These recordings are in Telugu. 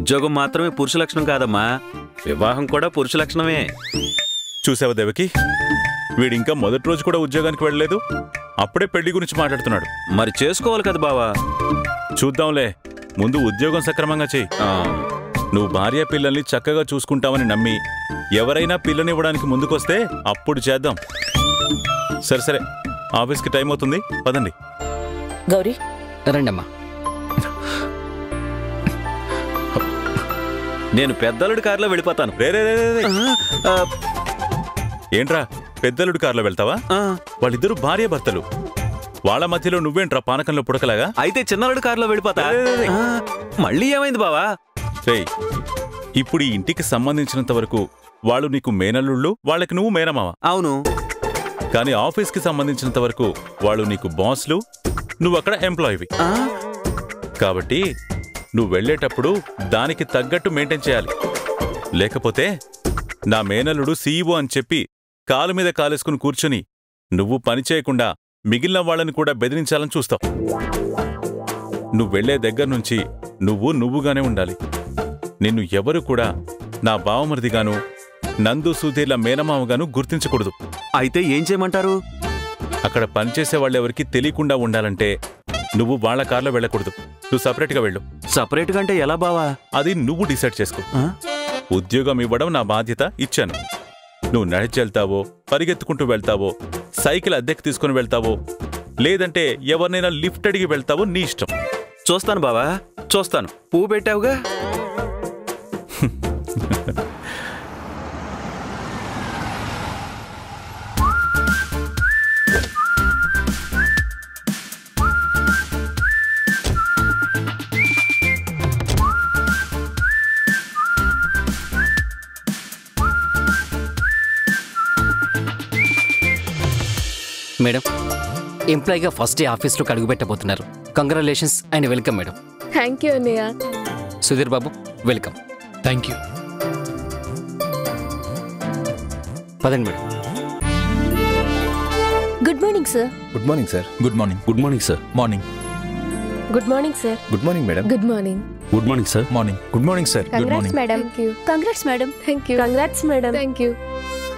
ఉద్యోగం మాత్రమే పురుష లక్షణం కాదమ్మా, వివాహం కూడా పురుష లక్షణమే. చూసావా దేవకి, వీడింకా మొదటి రోజు కూడా ఉద్యోగానికి వెళ్ళలేదు, అప్పుడే పెళ్లి గురించి మాట్లాడుతున్నాడు. మరి చేసుకోవాలి కదా బావా. చూద్దాంలే, ముందు ఉద్యోగం సక్రమంగా చెయ్యి. నువ్వు భార్య పిల్లల్ని చక్కగా చూసుకుంటావని నమ్మి ఎవరైనా పిల్లనివ్వడానికి ముందుకొస్తే అప్పుడు చేద్దాం. సరే సరే, ఆఫీస్కి టైం అవుతుంది, పదండి. గౌరీ రండమ్మా. నేను పెద్దలుడి కారులో వెళ్ళిపోతాను. ఏంట్రా పెద్దలుడి కారులో వెళ్తావా? వాళ్ళిద్దరూ భార్య భర్తలు, వాళ్ళ మధ్యలో నువ్వేంట్రా పానకంలో పుడకలాగా? అయితే చిన్నలుడి కారులో వెళ్ళిపోతా. మళ్ళీ ఏమైంది బావా? ఇప్పుడు ఈ ఇంటికి సంబంధించినంత వరకు వాళ్ళు నీకు మేనల్లుళ్ళు, వాళ్ళకి నువ్వు మేనమావ. అవును. కానీ ఆఫీస్కి సంబంధించినంత వరకు వాళ్ళు నీకు బాస్లు, నువ్వు అక్కడ ఎంప్లాయీవి. కాబట్టి నువ్వు వెళ్ళేటప్పుడు దానికి తగ్గట్టు మెయింటైన్ చేయాలి. లేకపోతే నా మేనల్లుడు సీఈఓ అని చెప్పి కాలు మీద కాలేసుకుని కూర్చుని నువ్వు పని చేయకుండా మిగిలిన వాళ్ళని కూడా బెదిరించాలని చూస్తావు. నువ్వు వెళ్లే దగ్గర్నుంచి నువ్వుగానే ఉండాలి. నిన్ను ఎవరు కూడా నా బావమరిదిగాను, నందు సుధీర్ల మేనమావగాను గుర్తించకూడదు. అయితే ఏం చేయమంటారు? అక్కడ పనిచేసే వాళ్ళెవరికి తెలియకుండా ఉండాలంటే నువ్వు వాళ్ళ కార్లో వెళ్ళకూడదు, నువ్వు సపరేట్గా వెళ్ళు. సపరేట్గా అంటే ఎలా బావా? అది నువ్వు డిసైడ్ చేసుకో. ఉద్యోగం ఇవ్వడం నా బాధ్యత, ఇచ్చాను. నువ్వు నడిచి వెళ్తావో, పరిగెత్తుకుంటూ వెళ్తావో, సైకిల్ అద్దెకి తీసుకుని వెళ్తావో, లేదంటే ఎవరినైనా లిఫ్ట్ అడిగి వెళ్తావో నీ ఇష్టం. చూస్తాను బావా, చూస్తాను. పువ్వు పెట్టావుగా. మేడం, ఎంప్లాయీగా ఫస్ట్ డే ఆఫీస్లోకి అడుగు పెట్టబోతున్నారు. Congratulations and welcome madam. Thank you అన్నయ్య. Sudheer Babu welcome. Thank you. పదండి madam. Good morning sir. Good morning sir. Good morning. Good morning sir. Morning. Good morning sir. Good morning madam. Good morning. Good morning sir. Morning. Good morning sir. Congrats madam. Thank you. Congrats madam. Thank you. Congrats madam. Thank you.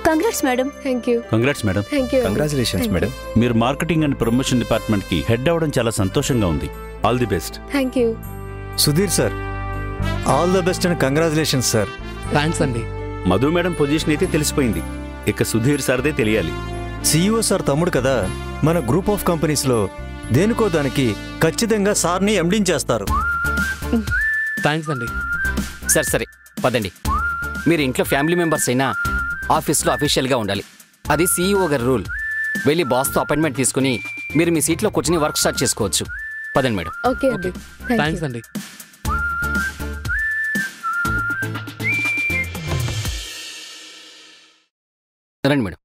Congrats madam. Thank you. Congrats madam. Thank you. Congratulations madam. మీరు మార్కెటింగ్ అండ్ ప్రమోషన్ డిపార్ట్మెంట్ కి హెడ్ అవ్వడం చాలా సంతోషంగా ఉంది. All the best. Thank you. Sudheer sir, all the best and congratulations sir. Thanks అండి. మధు మేడం పొజిషన్ అయితే తెలిసిపోయింది, ఇక సుధీర్ సార్దే తెలియాలి. సీఈఓ సార్ తమ్ముడు కదా, మన గ్రూప్ ఆఫ్ కంపెనీస్లో దేనికో దానికి ఖచ్చితంగా సార్ని ఎండించేస్తారు. థ్యాంక్స్ అండి. సరే సరే పదండి. మీరు ఇంట్లో ఫ్యామిలీ మెంబర్స్ అయినా ఆఫీస్లో అఫీషియల్గా ఉండాలి. అది సీఈఓ గారి రూల్. వెళ్ళి బాస్తో అపాయింట్మెంట్ తీసుకుని మీరు మీ సీట్లో కూర్చొని వర్క్ స్టార్ట్ చేసుకోవచ్చు. పదండి మేడం. ఓకే అండి. థ్యాంక్స్ అండి. రండి మేడం.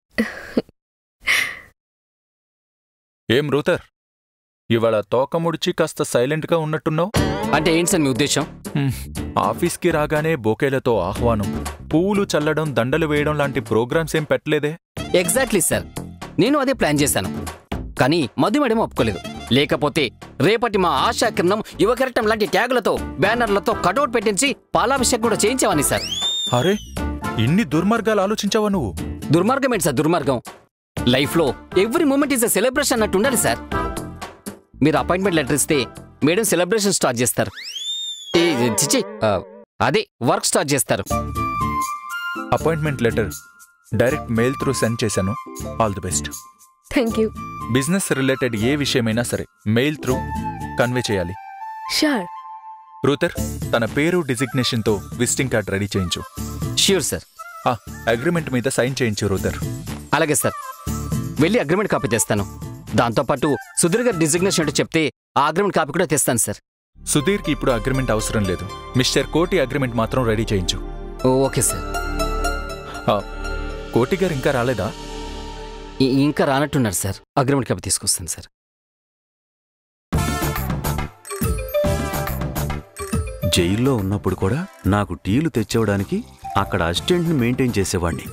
ఏం రూతర్, ఇవాళ తోక ముడిచి కాస్త సైలెంట్గా ఉన్నట్టున్నావు? అంటే ఏంటి సార్ మీ ఉద్దేశం? ఆఫీస్కి రాగానే బొకేలతో ఆహ్వానం, పువ్వులు చల్లడం, దండలు వేయడం లాంటి ప్రోగ్రామ్స్ ఏం పెట్టలేదే? ఎగ్జాక్ట్లీ సార్, నేను అదే ప్లాన్ చేశాను. కానీ మధు మేడం ఒప్పుకోలేదు. లేకపోతే రేపటి మా ఆశా కిరణం, యువకరటం లాంటి ట్యాగులతో, బ్యానర్లతో కటౌట్ పెట్టించి పాలాభిషేకం కూడా చేయించావని సార్. అరే, ఇన్ని దుర్మార్గాలు ఆలోచించావా నువ్వు? దుర్మార్గం ఏంటి సార్ దుర్మార్గం? లైఫ్లో every moment is a celebration అన్నట్టు ఉండాలి సార్. మీరు అపాయింట్మెంట్ లెటర్ ఇస్తే మేడం సెలబ్రేషన్ స్టార్ట్ చేస్తారు. అదే వర్క్ స్టార్ట్ చేస్తారు. Appointment letter direct mail through send చేశాను. All the best. Thank you. Business related ఏ విషయమైనా సరే మెయిల్ త్రూ కన్వే చేయాలి. షూర్. రూతర్, తన పేరు డిజిగ్నేషన్తో విజిటింగ్ కార్డ్ రెడీ చేయించు. Sure sir. అగ్రిమెంట్ మీద సైన్ చేయించు రూతర్. అలాగే సార్, వెళ్ళి అగ్రిమెంట్ కాపీ తెస్తాను. దాంతోపాటు సుధీర్ గారి డిజిగ్నేషన్ ఏంటో చెప్తే ఆ అగ్రిమెంట్ కాపీ కూడా తెస్తాను సార్. సుధీర్కి ఇప్పుడు అగ్రిమెంట్ అవసరం లేదు. మిస్టర్ కోటి అగ్రిమెంట్ మాత్రం రెడీ చేయించు. Okay sir. కోటి గారు ఇంకా రాలేదా? ఇంకా రానట్టున్నారు సార్. అగ్రిమెంట్ కాపీ తీసుకొస్తాను సార్. జైల్లో ఉన్నప్పుడు కూడా నాకు టీలు తెచ్చేవడానికి అక్కడ అసిస్టెంట్ని మెయింటైన్ చేసేవాణ్ణి.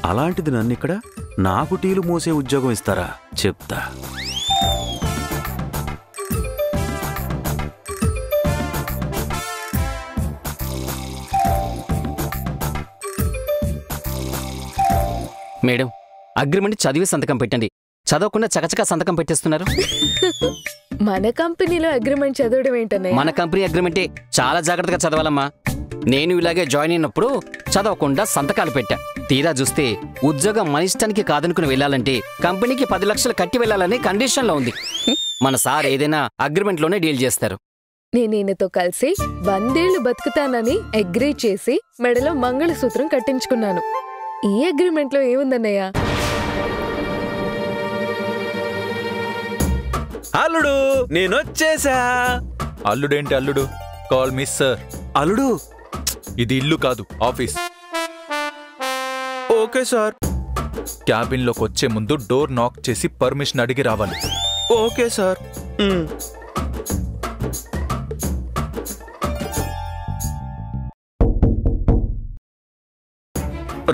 అలాంటిది నన్నిక్కడ నాకు టీలు మోసే ఉద్యోగం ఇస్తారా? చెప్తా. మేడం, అగ్రిమెంట్ చదివి సంతకం పెట్టండి. చదవకుండా చకచకా సంతకం పెట్టేస్తున్నారు. మన కంపెనీలో అగ్రిమెంట్ చదవడం ఏంటన్నయ్య? మన కంపెనీ అగ్రిమెంటే చాలా జాగ్రత్తగా చదవాలమ్మా. నేను ఇలాగే జాయిన్ అయినప్పుడు చదవకుండా సంతకాలు పెట్టా. తీరా చూస్తే ఉద్యోగం మన ఇష్టానికి కాదనుకుని వెళ్ళాలంటే కంపెనీకి 10 లక్షలు కట్టి వెళ్ళాలనే కండిషన్లో ఉంది. మన సార్ ఏదైనా అగ్రిమెంట్లోనే డీల్ చేస్తారు. నేనీయనతో కలిసి 100 ఏళ్లు బతుకుతానని అగ్రీ చేసి మెడలో మంగళసూత్రం కట్టించుకున్నాను. ఈ అగ్రిమెంట్ లో ఏముందన్నయ్య? అల్లుడు నేనొచ్చేసా. అల్లుడేంటి అల్లుడు? Call miss sir. అల్లుడు ఇది ఇల్లు కాదు, ఆఫీస్. Okay sir. క్యాబిన్లోకి వచ్చే ముందు డోర్ నాక్ చేసి పర్మిషన్ అడిగి రావాలి. Okay sir.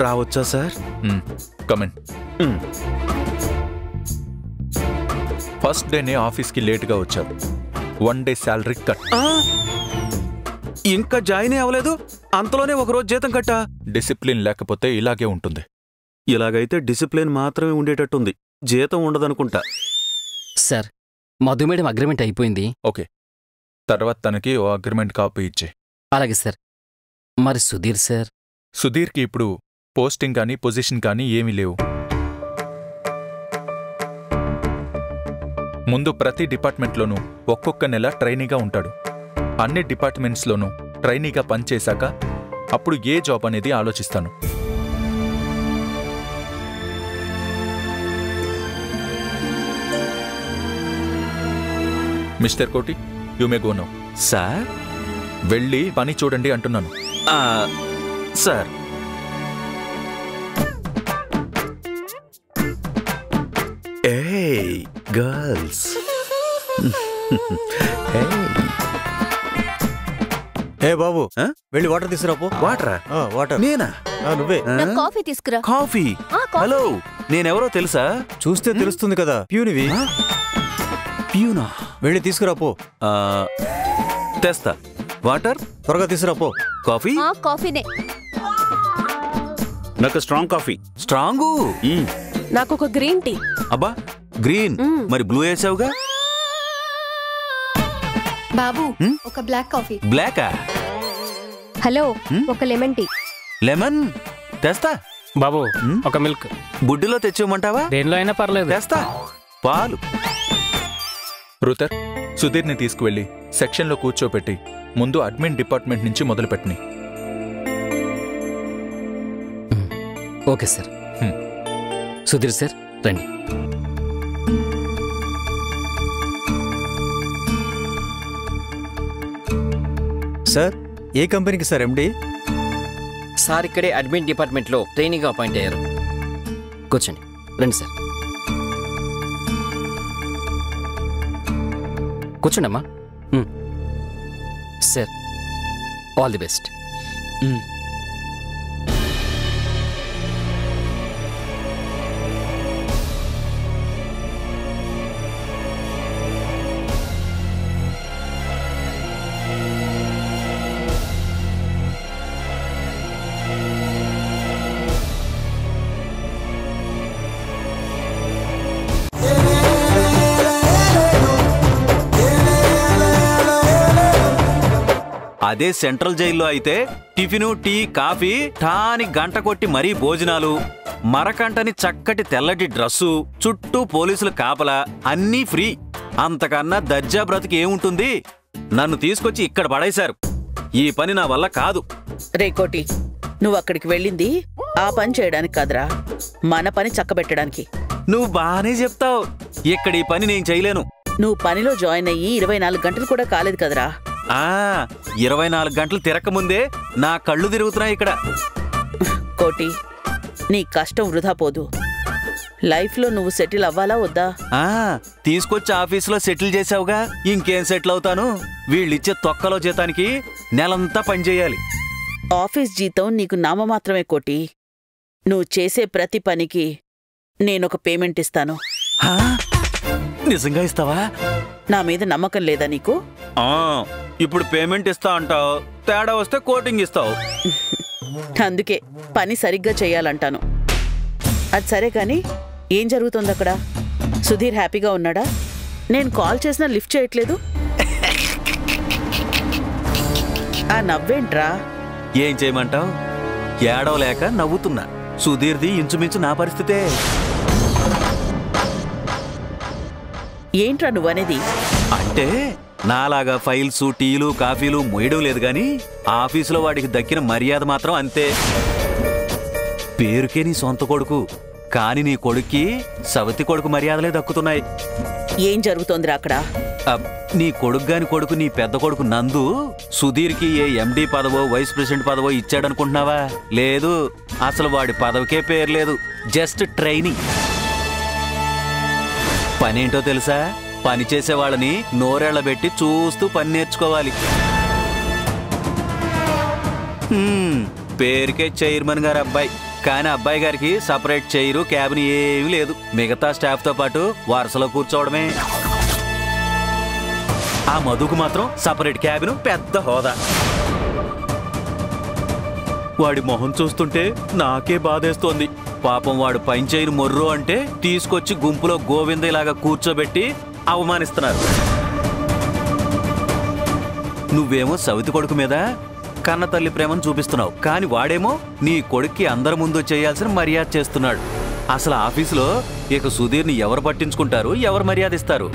రావచ్చా సార్? కమెన్. ఫస్ట్ డేనే ఆఫీస్కి లేట్గా వచ్చారు. 1 డే శాలరీ కట్. ఇంకా జాయిన్ అవ్వలేదు, అంతలోనే ఒకరోజు జీతం కట్టా. డిసిప్లిన్ లేకపోతే ఇలాగే ఉంటుంది. ఇలాగైతే డిసిప్లిన్ మాత్రమే ఉండేటట్టుంది, జీతం ఉండదనుకుంటా. సార్, మధు మేడం అగ్రిమెంట్ అయిపోయింది. ఓకే, తర్వాత తనకి ఓ అగ్రిమెంట్ కాపీ ఇచ్చే. అలాగే సార్. మరి సుధీర్ సార్? సుధీర్కి ఇప్పుడు పోస్టింగ్ కానీ పొజిషన్ కానీ ఏమీ లేవు. ముందు ప్రతి డిపార్ట్మెంట్లోనూ ఒక్కొక్క నెల ట్రైనీగా ఉంటాడు. అన్ని డిపార్ట్మెంట్స్లోనూ ట్రైనీగా పనిచేశాక అప్పుడు ఏ జాబ్ అనేది ఆలోచిస్తాను. మిస్టర్ కోటి, you may go now. Sir? వెళ్ళి పని చూడండి అంటున్నాను. సార్. ఏయ్ గర్ల్స్. ఏ బాబు, వెళ్ళి వాటర్ తీసుకురాపో. వాటరా? వాటర్. నేనా? నువ్వే. కాఫీ తీసుకురా. కాఫీ? హలో, నేనెవరో తెలుసా? చూస్తే తెలుస్తుంది కదా, ప్యూనివి. ప్యూనా? వెళ్ళి తీసుకురాపో. తెస్తా. వాటర్ త్వరగా తీసుకురాపో. కాఫీ? కాఫీనే. నాకు స్ట్రాంగ్ కాఫీ. స్ట్రాంగు? నాకు ఒక గ్రీన్ టీ. అబ్బా, గ్రీన్. మరి బ్లూ వేసావుగా? బాబు, ఒక బ్లాక్ కాఫీ. బ్లాకా? హలో, ఒక లెమన్ టీ. లెమన్ తెస్తా. బాబు, ఒక మిల్క్. బుడ్డిలో తెచ్చేయమంటావా? దేనిలో అయినా పర్లేదు. తెస్తా. పాలు. రుతర్, సుధీర్ని తీసుకువెళ్ళి సెక్షన్లో కూర్చోపెట్టి ముందు అడ్మిన్ డిపార్ట్మెంట్ నుంచి మొదలుపెట్టని. Okay sir. సుధీర్ సార్, రండి. సార్, ఏ కంపెనీకి సార్ ఎండి? సార్ ఇక్కడే అడ్మిన్ డిపార్ట్మెంట్లో ట్రైనీగా అపాయింట్ అయ్యారు. కూర్చోండి. రండి సార్. కూర్చోండి అమ్మా. Sir, all the best. అదే సెంట్రల్ జైల్లో అయితే టిఫిను, టీ, కాఫీ, ఠాని గంట కొట్టి మరీ భోజనాలు, మరకంటని చక్కటి తెల్లటి డ్రస్సు, చుట్టూ పోలీసులు కాపలా, అన్నీ ఫ్రీ. అంతకన్నా దర్జా బ్రతికి ఏముంటుంది? నన్ను తీసుకొచ్చి ఇక్కడ పడేశారు. ఈ పని నా వల్ల కాదు. రేకోటి, నువ్వక్కడికి వెళ్ళింది ఆ పని చేయడానికి కాదురా, మన పని చక్కబెట్టడానికి. నువ్వు బానే చెప్తావు. ఇక్కడ ఈ పని నేను చేయలేను. నువ్వు పనిలో జాయిన్ అయ్యి 24 గంటలు కూడా కాలేదు కదరా. 24 గంటలు తిరక్కముందే నా కళ్ళు తిరుగుతున్నాయి ఇక్కడ. కోటి, నీ కష్టం వృధా పోదు. లైఫ్లో నువ్వు సెటిల్ అవ్వాలా వద్దా? తీసుకొచ్చి ఆఫీసులో సెటిల్ చేసావుగా, ఇంకేం సెటిల్ అవుతాను? వీళ్ళిచ్చే తొక్కలో జీతానికి నెలంతా పనిచేయాలి. ఆఫీస్ జీతం నీకు నామమాత్రమే కోటి. నువ్వు చేసే ప్రతి పనికి నేనొక పేమెంట్ ఇస్తాను. నిజంగా ఇస్తావా? నా మీద నమ్మకం లేదా నీకు? ఇప్పుడు పేమెంట్ ఇస్తా అంటావు, తేడా వస్తే కోటింగ్ ఇస్తావు. అందుకే పని సరిగ్గా చెయ్యాలంటాను. అది సరే కానీ ఏం జరుగుతుంది అక్కడ? సుధీర్ హ్యాపీగా ఉన్నాడా? నేను కాల్ చేసినా లిఫ్ట్ చేయట్లేదు. ఆ నవ్వేంట్రా? ఏం చేయమంటావు? ఏడవలేక నవ్వుతున్నా. సుధీర్ది ఇంచుమించు నా పరిస్థితే. ఏంట్రా నువ్వనేది? అంటే నాలాగా ఫైల్స్, టీలు, కాఫీలు మోయడం లేదు గాని ఆఫీసులో వాడికి దక్కిన మర్యాద మాత్రం అంతే. పేరుకే నీ సొంత కొడుకు, కాని నీ కొడుక్కి సవతి కొడుకు మర్యాదలే దక్కుతున్నాయి. ఏం జరుగుతోందిరా అక్కడ? నీ కొడుకుగాని కొడుకు, నీ పెద్ద కొడుకు నందు సుధీర్కి ఏ ఎండి పదవో వైస్ ప్రెసిడెంట్ పదవో ఇచ్చాడనుకుంటున్నావా? లేదు, అసలు వాడి పదవికే పేరు లేదు, జస్ట్ ట్రైనింగ్. పనేంటో తెలుసా? పని చేసే వాళ్ళని నోరెళ్లబెట్టి చూస్తూ పని నేర్చుకోవాలి. పేరుకే చైర్మన్ గారు అబ్బాయి, కానీ అబ్బాయి గారికి సపరేట్ చైరు, క్యాబిన్ ఏమీ లేదు. మిగతా స్టాఫ్ తో పాటు వరుసలో కూర్చోవడమే. ఆ మధుకు మాత్రం సపరేట్ క్యాబిన్, పెద్ద హోదా. వాడి మొహం చూస్తుంటే నాకే బాధేస్తోంది. పాపం వాడు పైన మొర్రు అంటే తీసుకొచ్చి గుంపులో గోవిందలాగా కూర్చోబెట్టి అవమానిస్తున్నారు. నువ్వేమో సవితి కొడుకు మీద కన్న తల్లి ప్రేమను చూపిస్తున్నావు, కాని వాడేమో నీ కొడుక్కి అందరి ముందు చేయాల్సిన మర్యాద చేస్తున్నాడు. అసలు ఆఫీసులో ఇక సుధీర్ని ఎవరు పట్టించుకుంటారు, ఎవరు మర్యాద ఇస్తారు?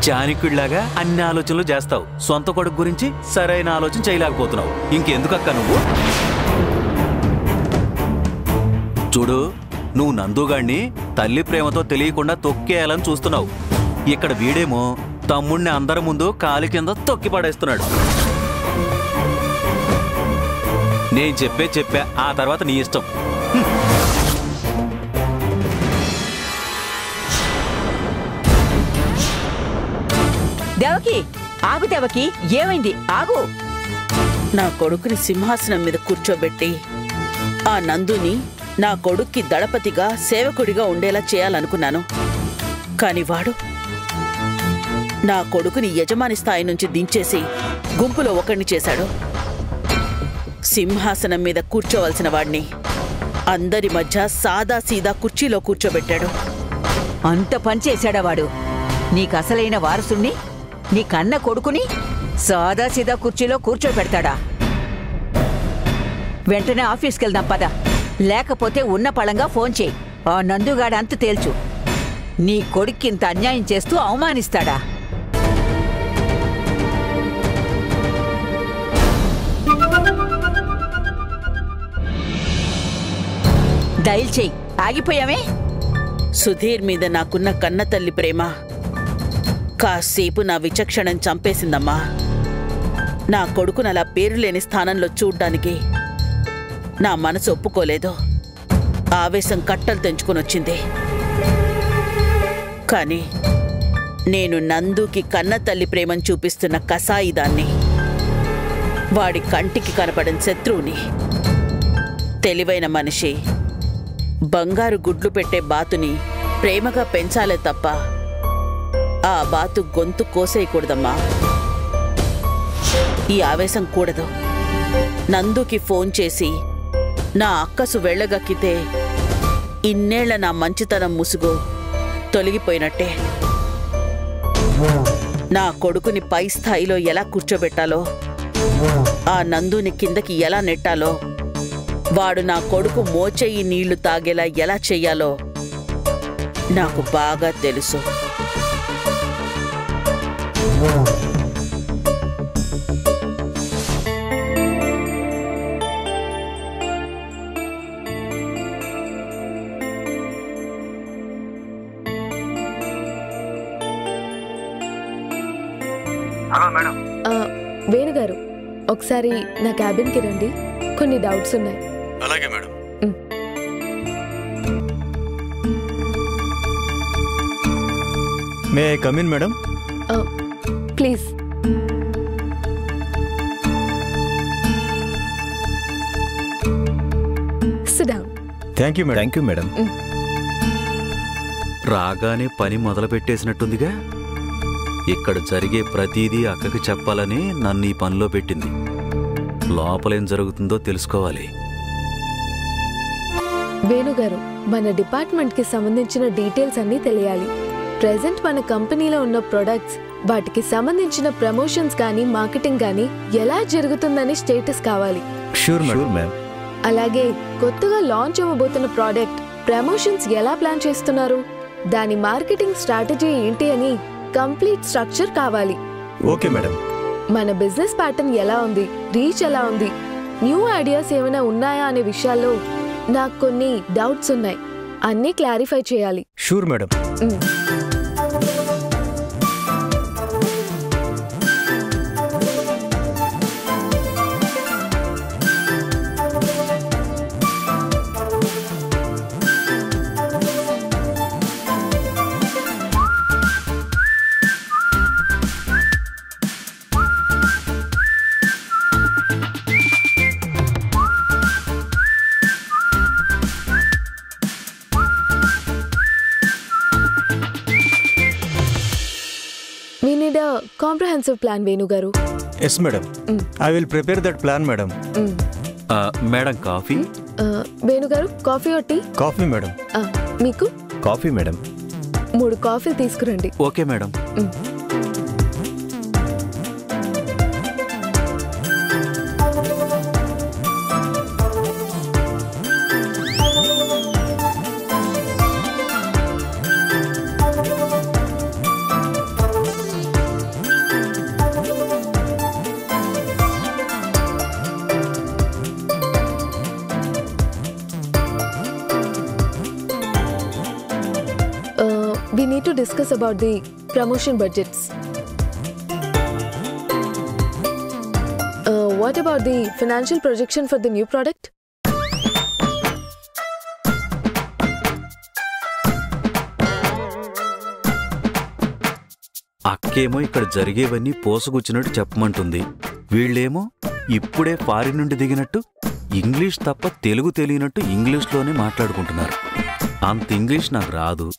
చాణక్యుడిలాగా అన్ని ఆలోచనలు చేస్తావు, సొంత కొడుకు గురించి సరైన ఆలోచన చేయలేకపోతున్నావు. ఇంకెందుకక్క నువ్వు? చూడు, నువ్వు నందుగాడిని తల్లి ప్రేమతో తెలియకుండా తొక్కేయాలని చూస్తున్నావు. ఇక్కడ వీడేమో తమ్ముణ్ణి అందరి ముందు కాలి కింద తొక్కి పడేస్తున్నాడు. నేను చెప్పా, ఆ తర్వాత నీ ఇష్టం. దేవకి, ఆగు దేవకి, ఏమైంది? ఆగు. నా కొడుకుని సింహాసనం మీద కూర్చోబెట్టి ఆ నందుని నా కొడుక్కి దళపతిగా, సేవకుడిగా ఉండేలా చేయాలనుకున్నాను. కాని వాడు నా కొడుకుని యజమాని స్థాయి నుంచి దించేసి గుంపులో ఒకడిని చేశాడు. సింహాసనం మీద కూర్చోవలసిన వాడిని అందరి మధ్య సాదా సీదా కుర్చీలో కూర్చోబెట్టాడు. అంత పని చేశాడా వాడు? నీకసలైన వారసుణ్ణి, నీ కన్న కొడుకుని సాదా సీదా కుర్చీలో కూర్చోబెడతాడా? వెంటనే ఆఫీస్కెళ్దాం పద, లేకపోతే ఉన్న పళంగా ఫోన్ చేయి. ఆ నందుగాడు అంతు తేల్చు. నీ కొడుక్కింత అన్యాయం చేస్తూ అవమానిస్తాడా? డైల్ చెయ్యి. ఆగిపోయామే. సుధీర్ మీద నాకున్న కన్నతల్లి ప్రేమ కాసేపు నా విచక్షణం చంపేసిందమ్మా. నా కొడుకును అలా పేరులేని స్థానంలో చూడ్డానికి నా మనసు ఒప్పుకోలేదు. ఆవేశం కట్టలు తెంచుకునొచ్చింది. కానీ నేను నందుకి కన్నతల్లి ప్రేమను చూపిస్తున్న కసాయిదాన్ని, వాడి కంటికి కనపడని శత్రువుని. తెలివైన మనిషి బంగారు గుడ్లు పెట్టే బాతుని ప్రేమగా పెంచాలే తప్ప ఆ బాతు గొంతు కోసేయకూడదమ్మా. ఈ ఆవేశం కూడదు. నందుకి ఫోన్ చేసి నా అక్కసు వెళ్ళగక్కితే ఇన్నేళ్ల నా మంచితనం ముసుగు తొలగిపోయినట్టే. నా కొడుకుని పై స్థాయిలో ఎలా కూర్చోబెట్టాలో, ఆ నందుని కిందకి ఎలా నెట్టాలో, వాడు నా కొడుకు మోచేయి నీళ్లు తాగేలా ఎలా చెయ్యాలో నాకు బాగా తెలుసు. Hello madam. వేణుగారు, ఒకసారి నా క్యాబిన్కి రండి, కొన్ని డౌట్స్ ఉన్నాయి. అలాగే madam. May I come in madam? Please. SIT down. Thank you madam. Thank you madam. రాగానే పని మొదలు పెట్టేసినట్టుందిగా. ఇక్కడ జరిగే ప్రతిదీ అక్కకి చెప్పాలని నన్ను ఈ పనిలో పెట్టింది. లోపలేం జరుగుతుందో తెలుసుకోవాలి. వేణుగారు, మన డిపార్ట్మెంట్ కి సంబంధించిన డీటెయిల్స్ అన్నీ తెలియాలి. ప్రెజెంట్ మన కంపెనీలో ఉన్న ప్రొడక్ట్స్, వాటికి సంబంధించిన ప్రమోషన్స్ కానీ మార్కెటింగ్ కానీ ఎలా జరుగుతుందని స్టేటస్ కావాలి. Sure ma'am. అలాగే కొత్తగా లాంచ్ అవ్వబోతున్న ప్రోడక్ట్ ప్రమోషన్స్ ఎలా ప్లాన్ చేస్తున్నారు, దాని మార్కెటింగ్ స్ట్రాటజీ ఏంటి అని కంప్లీట్ స్ట్రక్చర్ కావాలి. Okay madam. మన బిజినెస్ ప్యాటర్న్ ఎలా ఉంది, రీచ్ ఎలా ఉంది, న్యూ ఐడియాస్ ఏమైనా ఉన్నాయా అనే విషయాల్లో నాకు కొన్ని డౌట్స్ ఉన్నాయి. అన్నీ క్లారిఫై చేయాలి. Sure madam. We need a comprehensive plan, Venu garu. Yes, madam. I will prepare that plan, madam. Madam coffee? Venu garu, coffee or tea? Coffee, madam. Meeku? Coffee, madam. 3 coffee తీసుకురండి. Okay madam. We need to discuss about the promotion budgets. What about the financial projection for the new product? అక్కేమో ఇక్కడ జరిగేవన్నీ పోసుగుచ్చినట్టు చెప్పమంటుంది. వీళ్ళేమో ఇప్పుడే ఫారిన్ నుండి దిగినట్టు ఇంగ్లీష్ తప్ప తెలుగు తెలియనట్టు ఇంగ్లీష్లోనే మాట్లాడుకుంటున్నారు. అంత ఇంగ్లీష్ నాకు రాదు.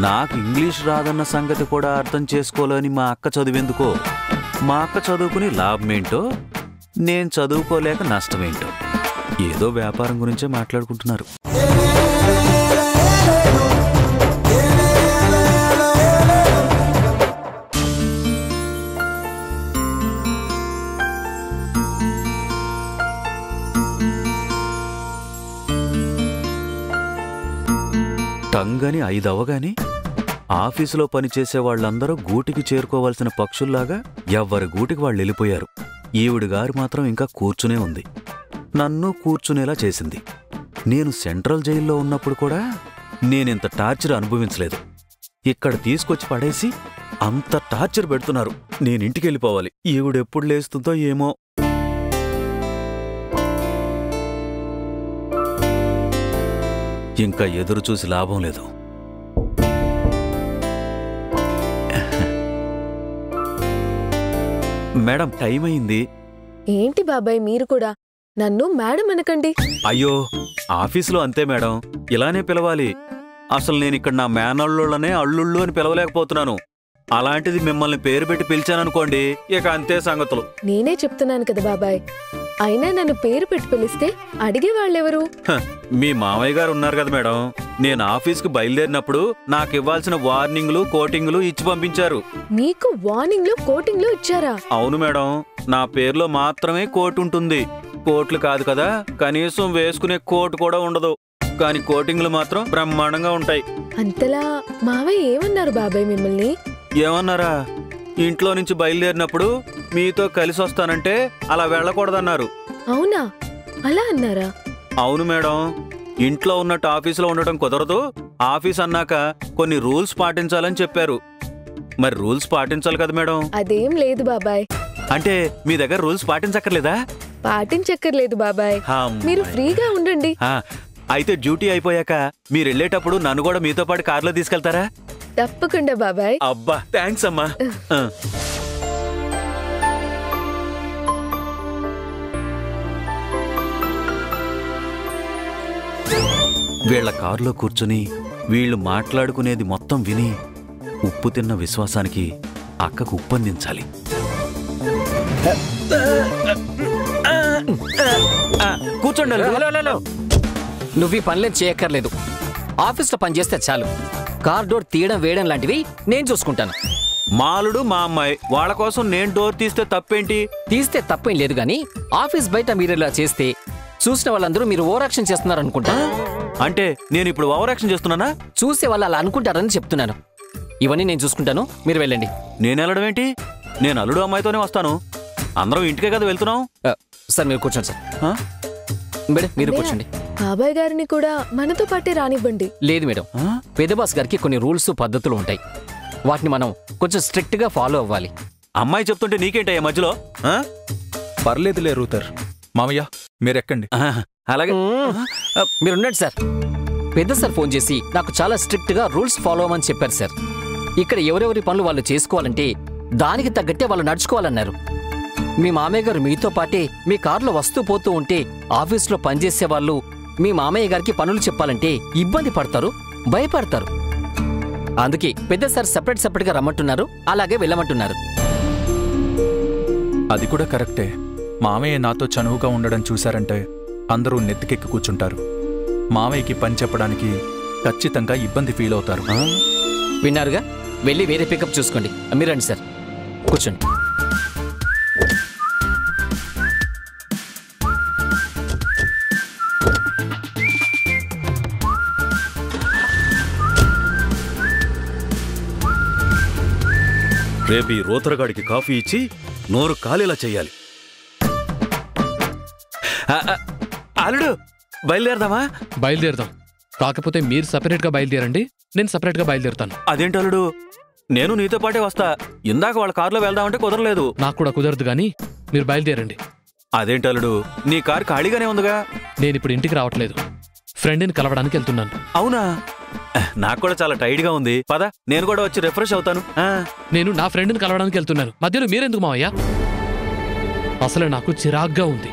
నాకు ఇంగ్లీష్ రాదన్న సంగతి కూడా అర్థం చేసుకోలేని మా అక్క చదివేందుకో, మా అక్క చదువుకుని లాభమేంటో, నేను చదువుకోలేక నష్టమేంటో, ఏదో వ్యాపారం గురించే మాట్లాడుకుంటున్నారు. టంగని 5 అవగానే ఆఫీసులో పనిచేసే వాళ్ళందరూ గూటికి చేరుకోవాల్సిన పక్షుల్లాగా ఎవ్వరి గూటికి వాళ్ళు వెళ్ళిపోయారు. ఈవిడిగారు మాత్రం ఇంకా కూర్చునే ఉంది. నన్ను కూర్చునేలా చేసింది. నేను సెంట్రల్ జైల్లో ఉన్నప్పుడు కూడా నేనింత టార్చర్ అనుభవించలేదు. ఇక్కడ తీసుకొచ్చి పడేసి అంత టార్చర్ పెడుతున్నారు. నేనింటికెళ్ళిపోవాలి. ఈవిడెప్పుడు లేస్తుందో ఏమో. ఇంకా ఎదురు చూసి లాభం లేదు. మేడం, టైం అయింది. ఏంటి బాబాయ్ మీరు కూడా నన్ను మేడం అనకండి. అయ్యో, ఆఫీసులో అంతే మేడం, ఇలానే పిలవాలి. అసలు నేనిక్కడ నా మేనల్లుళ్ళనే అల్లుళ్ళు అని పిలవలేకపోతున్నాను. అలాంటిది మిమ్మల్ని పేరు పెట్టి పిలిచాననుకోండి, ఇక అంతే సంగతులు. నేనే చెప్తున్నాను కదా బాబాయ్, అయినా నన్ను పేరు పెట్టి పిలిస్తే అడిగేవాళ్ళెవరు? మీ మామయ్య గారు ఉన్నారు కదా మేడం. నేను ఆఫీస్కి బయలుదేరినప్పుడు నాకు ఇవ్వాల్సిన వార్నింగ్లు, కోటింగ్లు ఇచ్చి పంపించారు. మీకు వార్నింగ్లు, కోటింగ్లు ఇచ్చారా? అవును మేడం, నా పేరులో మాత్రమే కోట్ ఉంటుంది. కోట్లు కాదు కదా, కనీసం వేసుకునే కోట్ కూడా ఉండదు. కానీ కోటింగ్లు మాత్రం బ్రహ్మాండంగా ఉంటాయి. అంతలా మావయ్య ఏమన్నారు బాబాయ్ మిమ్మల్ని? ఏమన్నారా? ఇంట్లో నుంచి బయలుదేరినప్పుడు మీతో కలిసి వస్తానంటే అలా వెళ్ళకూడదన్నారు. అవునా? అలా అన్నారా? అవును మేడం, ఇంట్లో ఉన్నట్టు ఆఫీసులో ఉండటం కుదరదు. ఆఫీస్ అన్నాక కొన్ని రూల్స్ పాటించాలని చెప్పారు. మరి రూల్స్ పాటించాలి కదా మేడం. అదేం లేదు బాబాయ్. అంటే మీ దగ్గర రూల్స్ పాటించక్కర్లేదా? పాటించక్కర్లేదు బాబాయ్, మీరు ఫ్రీగా ఉండండి. అయితే డ్యూటీ అయిపోయాక మీరు వెళ్ళేటప్పుడు నన్ను కూడా మీతో పాటు కారులో తీసుకెళ్తారా? తప్పకుండా బాబాయ్. అబ్బా, థ్యాంక్స్ అమ్మా. వీళ్ల కారులో కూర్చుని వీళ్ళు మాట్లాడుకునేది మొత్తం విని ఉప్పు తిన్న విశ్వాసానికి అక్కకు ఉప్పందించాలి. కూర్చోండి అల్లుడు. నువ్వు ఈ పనులేం చేయక్కర్లేదు. ఆఫీస్లో పని చేస్తే చాలు. కార్ డోర్ తీయడం వేయడం లాంటివి నేను చూసుకుంటాను. మాలుడు మా అమ్మాయి వాళ్ళ కోసం నేను డోర్ తీస్తే తప్పేంటి? తీస్తే తప్పేం లేదు గానీ ఆఫీస్ బయట మీరు ఇలా చేస్తే చూసిన వాళ్ళందరూ మీరు ఓవర్ యాక్షన్ చేస్తున్నారు అనుకుంటా. అంటే నేను ఇప్పుడు ఓవర్ యాక్షన్ చేస్తున్నానా? చూసే వాళ్ళు అలా అనుకుంటారని చెప్తున్నాను. ఇవన్నీ నేను చూసుకుంటాను, మీరు వెళ్ళండి. నేను వెళ్ళడం ఏంటి? నేను అల్లుడు అమ్మాయితోనే వస్తాను. అందరం ఇంటికే కదా వెళ్తున్నాం. సార్ మీరు కూర్చోండి సార్. మేడం మీరు కూర్చోండి. బాబాయ్ గారిని కూడా మనతో పాటే రానివ్వండి. లేదు మేడం, పెద్ద బాస్ గారికి కొన్ని రూల్స్ పద్ధతులు ఉంటాయి. వాటిని మనం కొంచెం స్ట్రిక్ట్ గా ఫాలో అవ్వాలి. అమ్మాయి చెప్తుంటే నీకేంటయ్యా మధ్యలో? పర్లేదులే రూతర్. మామయ్య మీరెక్కండి. అలాగే మీరున్నాడు సార్. పెద్ద సార్ ఫోన్ చేసి నాకు చాలా స్ట్రిక్ట్ గా రూల్స్ ఫాలో అవ్వమని చెప్పారు సార్. ఇక్కడ ఎవరెవరి పనులు వాళ్ళు చేసుకోవాలంటే దానికి తగ్గట్టే వాళ్ళు నడుచుకోవాలన్నారు. మీ మామయ్య గారు మీతో పాటే మీ కారులో వస్తూ పోతూ ఉంటే ఆఫీస్లో పనిచేసే వాళ్ళు మీ మామయ్య గారికి పనులు చెప్పాలంటే ఇబ్బంది పడతారు, భయపడతారు. అందుకే పెద్ద సార్ సెపరేట్ గా రమ్మంటున్నారు, అలాగే వెళ్ళమంటున్నారు. అది కూడా కరెక్టే. మామయ్య నాతో చనువుగా ఉండడం చూశారంటే అందరూ నెత్తికెక్కి కూర్చుంటారు. మామయ్యకి పని చెప్పడానికి ఖచ్చితంగా ఇబ్బంది ఫీల్ అవుతారు. విన్నారుగా, వెళ్ళి వేరే పికప్ చూసుకోండి. మీరండి సార్, కూర్చోండి. రేపు ఈ రోతరగాడికి కాఫీ ఇచ్చి నోరు కాలేలా చెయ్యాలి. అల్లుడు బయలుదేరదామా? బయలుదేరదాం. కాకపోతే మీరు సపరేట్గా బయలుదేరండి, నేను సపరేట్గా బయలుదేరుతాను. అదేంటి అల్లుడు, నేను నీతో పాటే వస్తా. ఇందాక వాళ్ళ కారులో వెళ్దామంటే కుదరలేదు. నాకు కూడా కుదరదు గానీ మీరు బయలుదేరండి. అదేంటి అల్లుడు, నీ కారు ఖాళీగానే ఉందిగా. నేను ఇప్పుడు ఇంటికి రావట్లేదు, ఫ్రెండ్ని కలవడానికి వెళ్తున్నాను. అవునా? నాకు కూడా చాలా టైర్డ్గా ఉంది. పద, నేను కూడా వచ్చి రిఫ్రెష్ అవుతాను. నేను నా ఫ్రెండ్ని కలవడానికి వెళ్తున్నాను. మధ్యలో మీరెందుకు మావయ్య? అసలు నాకు చిరాగ్గా ఉంది.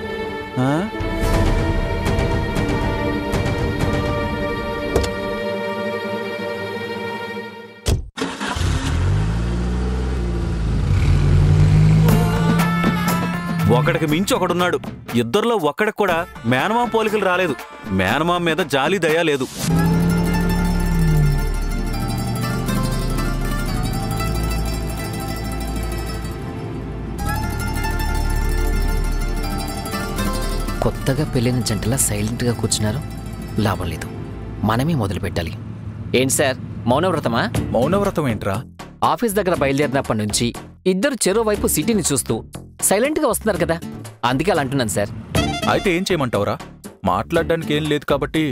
ఒకడికి మించి ఒకడున్నాడు. ఇద్దరిలో ఒక్కడికి కూడా మేనమామ పోలికలు రాలేదు. మేనమామ మీద జాలి దయ లేదు. కొత్తగా పెళ్ళైన జంటలా సైలెంట్గా కూర్చున్నారు. లాభం లేదు, మనమే మొదలు పెట్టాలి. ఏంటి సార్, మౌనవ్రతమా? మౌనవ్రతం ఏంట్రా? ఆఫీస్ దగ్గర బయలుదేరినప్పటి నుంచి ఇద్దరు చెరో వైపు సిటీని చూస్తూ సైలెంట్గా వస్తున్నారు కదా, అందుకే అలా అంటున్నాను సార్. అయితే ఏం చేయమంటావురా? మాట్లాడడానికి ఏం లేదు కాబట్టి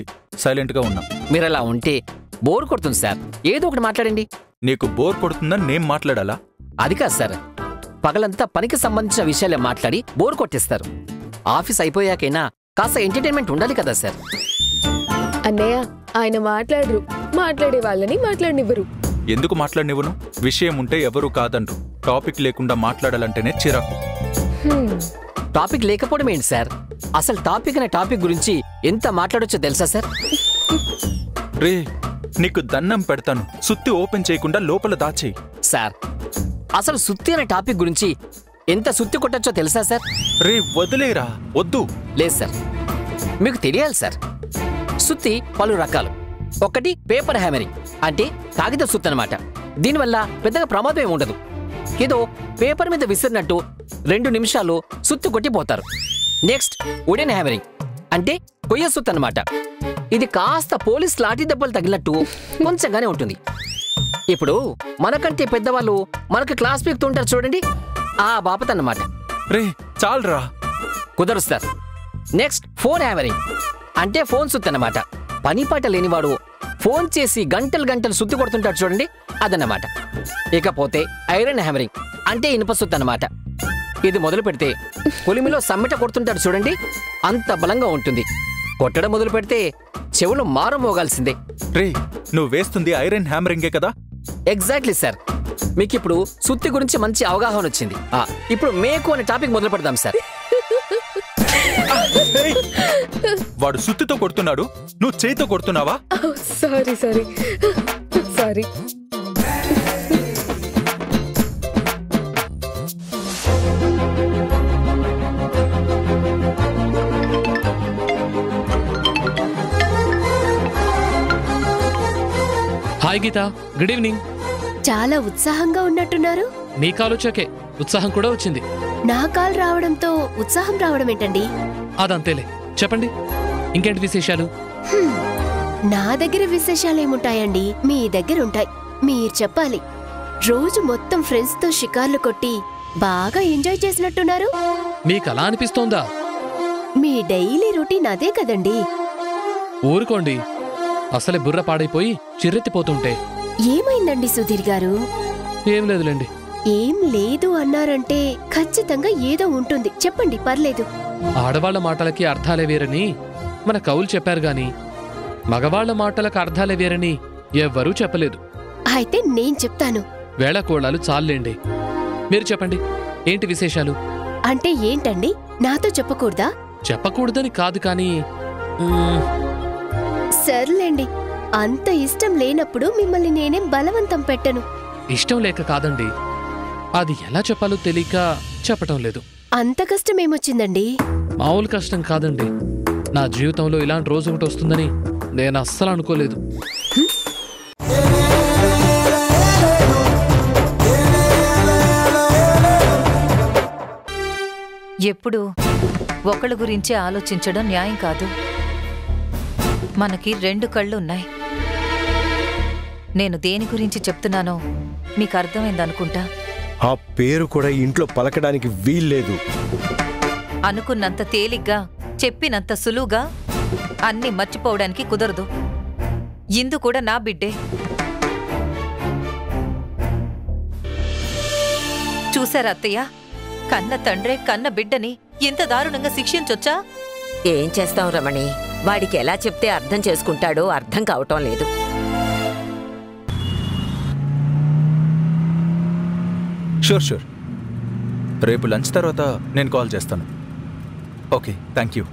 సైలెంట్గా ఉన్నా. మీరు అలా ఉంటే బోర్ కొడుతుంది సార్. ఏదో ఒకటి మాట్లాడండి. నీకు బోర్ కొడుతుందని నేను మాట్లాడాలా? అది కాదు సార్, పగలంతా పనికి సంబంధించిన విషయాలే మాట్లాడి బోర్ కొట్టేస్తారు. ఆఫీస్ అయిపోయాకైనా కాస్త ఎంటర్టైన్మెంట్ ఉండాలి కదా సార్. అన్నయ్య, ఆయన మాట్లాడరు, మాట్లాడే వాళ్ళని మాట్లాడనివ్వరు. ఎందుకు మాట్లాడనివ్వను? విషయం ఉంటే ఎవరు కాదనరు. టాపిక్ లేకుండా మాట్లాడాలంటేనే చిరాకు. టాపిక్ లేకపోవడం ఏంటి సార్? అసలు టాపిక్ అనే టాపిక్ గురించి ఎంత మాట్లాడొచ్చో తెలుసా సార్? రే, నీకు దండం పెడతాను, సుత్తి ఓపెన్ చేయకుండా లోపల దాచేయి. సార్, అసలు సుత్తి అనే టాపిక్ గురించి ఎంత సుత్తి కొట్టచ్చో తెలుసా సార్? రే వదిలేరా, వద్దు. లేదు సార్, మీకు తెలియాలి సార్. సుత్తి పలు రకాలు. ఒకటి పేపర్ హ్యామరింగ్, అంటే కాగిత సుత్తి అన్నమాట. దీనివల్ల పెద్దగా ప్రమాదం ఏమి ఉండదు. ఏదో పేపర్ మీద విసిరినట్టు 2 నిమిషాలు సుత్తి కొట్టిపోతారు. నెక్స్ట్ వుడెన్ హ్యామరింగ్, అంటే కొయ్య సుత్తి అన్నమాట. ఇది కాస్త పోలీస్ లాఠీ దెబ్బలు తగిలినట్టు కొంచెంగానే ఉంటుంది. ఇప్పుడు మనకంటే పెద్దవాళ్ళు మనకు క్లాస్ పీకుతుంటారు చూడండి, ఆ బాపత్ అన్నమాట. రే చాలరా, కుదరదు సార్. నెక్స్ట్ ఫోన్ హ్యామరింగ్, అంటే ఫోన్ సుత్తి అన్నమాట. పని పాట లేనివాడు ఫోన్ చేసి గంటలు సుత్తి కొడుతుంటాడు చూడండి, అదన్నమాట. ఇకపోతే ఐరన్ హ్యామరింగ్, అంటే ఇనుప సుత్తి అన్నమాట. ఇది మొదలు పెడితే కొలిమిలో సమ్మెట కొడుతుంటాడు చూడండి, అంత బలంగా ఉంటుంది. కొట్టడం మొదలు పెడితే చెవులు మారు మోగాల్సిందే. రే, నువ్వు వేస్తుంది ఐరన్ హ్యామరింగే కదా? Exactly sir. మీకు ఇప్పుడు సుత్తి గురించి మంచి అవగాహన వచ్చింది. ఇప్పుడు మేకు అనే టాపిక్ మొదలు పెడదాం సార్. వాడు సుత్తితో కొడుతున్నాడు, నువ్వు చేయితో కొడుతున్నావా? Sorry sorry sorry. Hi Geetha, good evening. చాలా ఉత్సాహంగా ఉన్నట్టున్నారు. నీ కాల్ వచ్చాకే ఉత్సాహం కూడా వచ్చింది. నా కాల్ రావడంతో ఉత్సాహం రావడం ఏంటండి? అదంతేలే, చెప్పండి ఇంకేంటి విశేషాలు? నా దగ్గర విశేషాలేముంటాయండి, మీ దగ్గర ఉంటాయి. మీరు చెప్పాలి. రోజు మొత్తం ఫ్రెండ్స్ తో షికార్లు కొట్టి బాగా ఎంజాయ్ చేసినట్టున్నారు. మీకు అలా అనిపిస్తోందా? మీ డైలీ రొటీన్ అదే కదండి. ఊరుకోండి, అసలే బుర్ర పాడైపోయి చిర్రెత్తిపోతుంటే. ఏమైందండి సుధీర్ గారు? ఏం లేదులేండి. ఏం లేదు అన్నారంటే ఖచ్చితంగా ఏదో ఉంటుంది, చెప్పండి, పర్లేదు. ఆడవాళ్ల మాటలకి అర్థాలే వేరని మన కవులు చెప్పారు గాని మగవాళ్ల మాటలకు అర్థాలే వేరని ఎవ్వరూ చెప్పలేదు. అయితే నేను చెప్తాను. వేళకోళాలు చాలండి, మీరు చెప్పండి ఏంటి విశేషాలు? అంటే ఏంటండి, నాతో చెప్పకూడదా? చెప్పకూడదని కాదు కానీ సర్లేండి, అంత ఇష్టం లేనప్పుడు మిమ్మల్ని నేనేం బలవంతం పెట్టను. ఇష్టం లేక కాదండి, అది ఎలా చెప్పాలో తెలియక చెప్పటం లేదు. అంత కష్టమేమొచ్చిందండి? మామూలు కష్టం కాదండి. నా జీవితంలో ఇలాంటి రోజు ఒకటి వస్తుందని నేను అస్సలు అనుకోలేదు. ఎప్పుడు ఒకళ్ళ గురించి ఆలోచించడం న్యాయం కాదు. మనకి 2 కళ్ళున్నాయి. నేను దేని గురించి చెప్తున్నానో మీకు అర్థమైందనుకుంటా. ఆ పేరు కూడా ఇంట్లో పలకడానికి వీల్లేదు. అనుకున్నంత తేలిగ్గా, చెప్పినంత సులువుగా అన్నీ మర్చిపోవడానికి కుదరదు. ఇందు కూడా నా బిడ్డే. చూశారా అత్తయ్య, కన్న తండ్రే కన్న బిడ్డని ఇంత దారుణంగా శిక్షించొచ్చా? ఏం చేస్తాం రమణి, వాడికి ఎలా చెప్తే అర్థం చేసుకుంటాడో అర్థం కావటం లేదు. షూర్, రేపు లంచ్ తర్వాత నేను కాల్ చేస్తాను. Okay, thank you.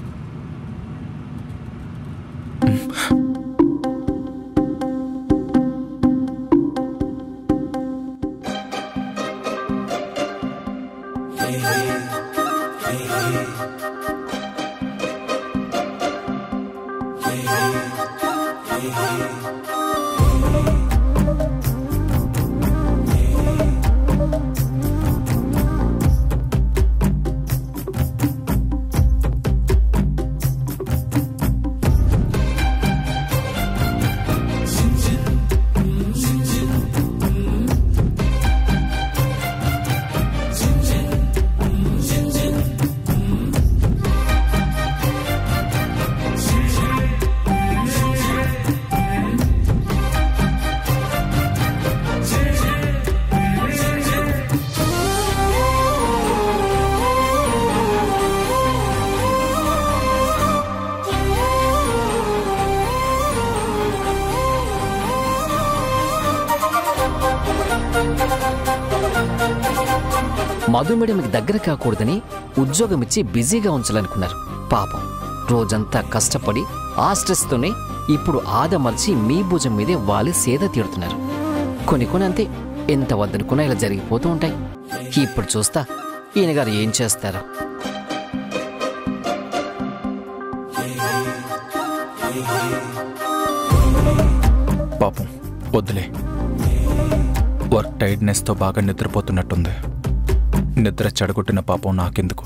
మధు మేడంకి దగ్గర కాకూడదని ఉద్యోగం ఇచ్చి బిజీగా ఉంచాలనుకున్నారు. పాపం రోజంతా కష్టపడి ఆ స్ట్రెస్తోనే ఇప్పుడు ఆదమర్చి మీ భుజం మీదే వాలి సేద తీరుతున్నారు. కొన్ని అంతే, ఎంత వద్దనుకున్నా ఇలా జరిగిపోతూ ఉంటాయి. ఇప్పుడు చూస్తా ఈయనగారు ఏం చేస్తారో. పాపం వద్దులే, వర్క్ టైర్డ్నెస్తో బాగా నిద్రపోతున్నట్టుంది. నిద్ర చెడగొట్టిన పాపం నాకెందుకు?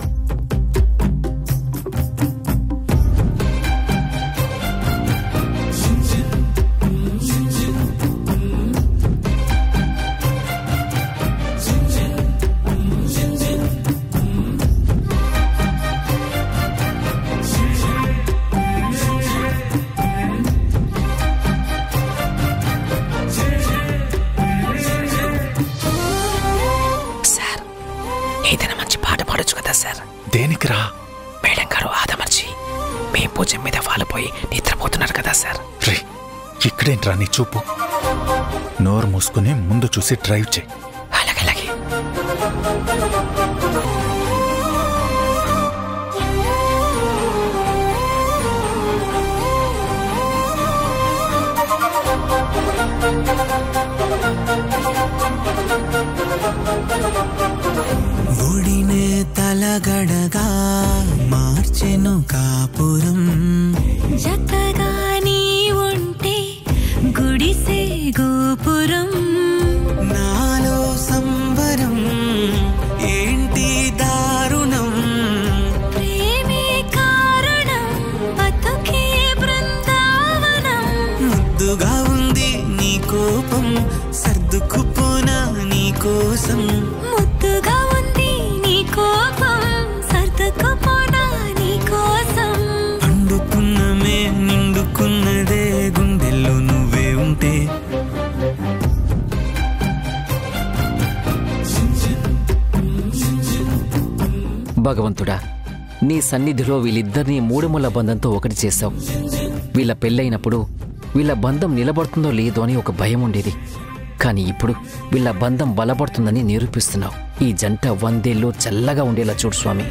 ఏదైనా మంచి పాట పాడొచ్చు కదా సార్? దేనికిరా? మేడం గారు ఆదమర్చి మీ భుజం మీద వాలిపోయి నిద్రపోతున్నారు కదా సార్. రే, ఇక్కడేంట్రా నీ చూపు? నోరు మూసుకుని ముందు చూసి డ్రైవ్ చేయి. అలాగే. ఒడినే తలగడగా మార్చెను కాపురం. జతగా నీ ఉంటే గుడిసే గోపురం. సర్దుకుపోనా నీ కోసం ముద్దుగా ఉంది నీ కోపం సర్దుకుపోనా నీ కోసం పండుకున్నమే నిండుకున్నదే గుండెల్లో నువ్వే ఉంటే భగవంతుడా, నీ సన్నిధిలో వీళ్ళిద్దరినీ మూడుముల బంధంతో ఒకటి చేశావు. వీళ్ళ పెళ్ళైనప్పుడు వీళ్ళ బంధం నిలబడుతుందో లేదో అని ఒక భయం ఉండేది. కానీ ఇప్పుడు వీళ్ళ బంధం బలపడుతుందని నిరూపిస్తున్నావు. ఈ జంట 100 ఏళ్ళు చల్లగా ఉండేలా చూడు స్వామి.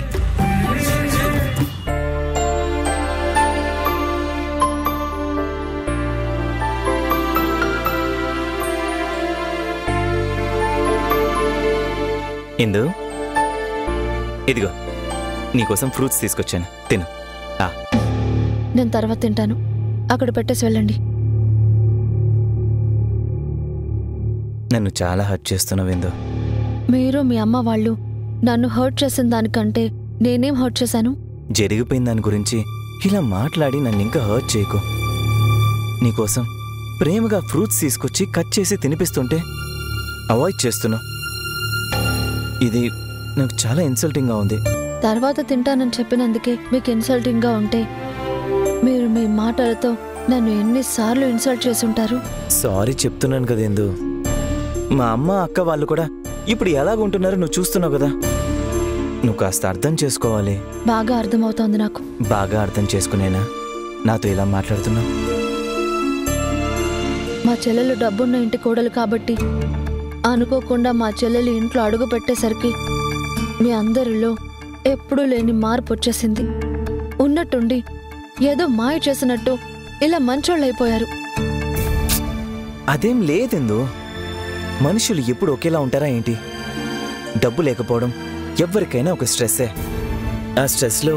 ఇందు, ఇదిగో నీకోసం ఫ్రూట్స్ తీసుకొచ్చాను, తిను. నేను తర్వాత తింటాను. అక్కడ పెట్టేసి వెళ్ళండి. నన్ను చాలా హర్ట్ చేస్తున్నావు ఇందు. మీరు మీ అమ్మ వాళ్ళు నన్ను హర్ట్ చేసిన దానికంటే నేనేం హర్ట్ చేశాను? జరిగిపోయిన దాని గురించి ఇలా మాట్లాడి నన్ను ఇంకా హర్ట్ చేయకు. నీకోసం ప్రేమగా ఫ్రూట్స్ తీసుకొచ్చి కట్ చేసి తినిపిస్తుంటే అవాయిడ్ చేస్తున్నావు. ఇది నాకు చాలా ఇన్సల్టింగ్గా ఉంది. తర్వాత తింటానని చెప్పినందుకే మీకు ఇన్సల్టింగ్గా ఉంటే మీరు మీ మాటలతో నన్ను ఎన్నిసార్లు ఇన్సల్ట్ చేసుంటారు? సారీ చెప్తున్నాను కదా ఇందు. మా అమ్మ అక్క వాళ్ళు కూడా ఇప్పుడు ఎలాగుంటున్నారో నువ్వు చూస్తున్నావు కదా. నువ్వు కాస్త అర్థం చేసుకోవాలి. బాగా అర్థమవుతోంది నాకు. బాగా అర్థం చేసుకునేనా నాతో ఇలా మాట్లాడుతున్నావు? మా చెల్లెలు డబ్బున్న ఇంటి కోడలు కాబట్టి అనుకోకుండా మా చెల్లెలు ఇంట్లో అడుగు పెట్టేసరికి మీ అందరిలో ఎప్పుడూ లేని మార్పు వచ్చేసింది. ఉన్నట్టుండి ఏదో మాయ చేసినట్టు ఇలా మంచోళ్ళైపోయారు. అదేం లేదెందు. మనుషులు ఎప్పుడు ఒకేలా ఉంటారా ఏంటి? డబ్బు లేకపోవడం ఎవరికైనా ఒక స్ట్రెస్సే. ఆ స్ట్రెస్లో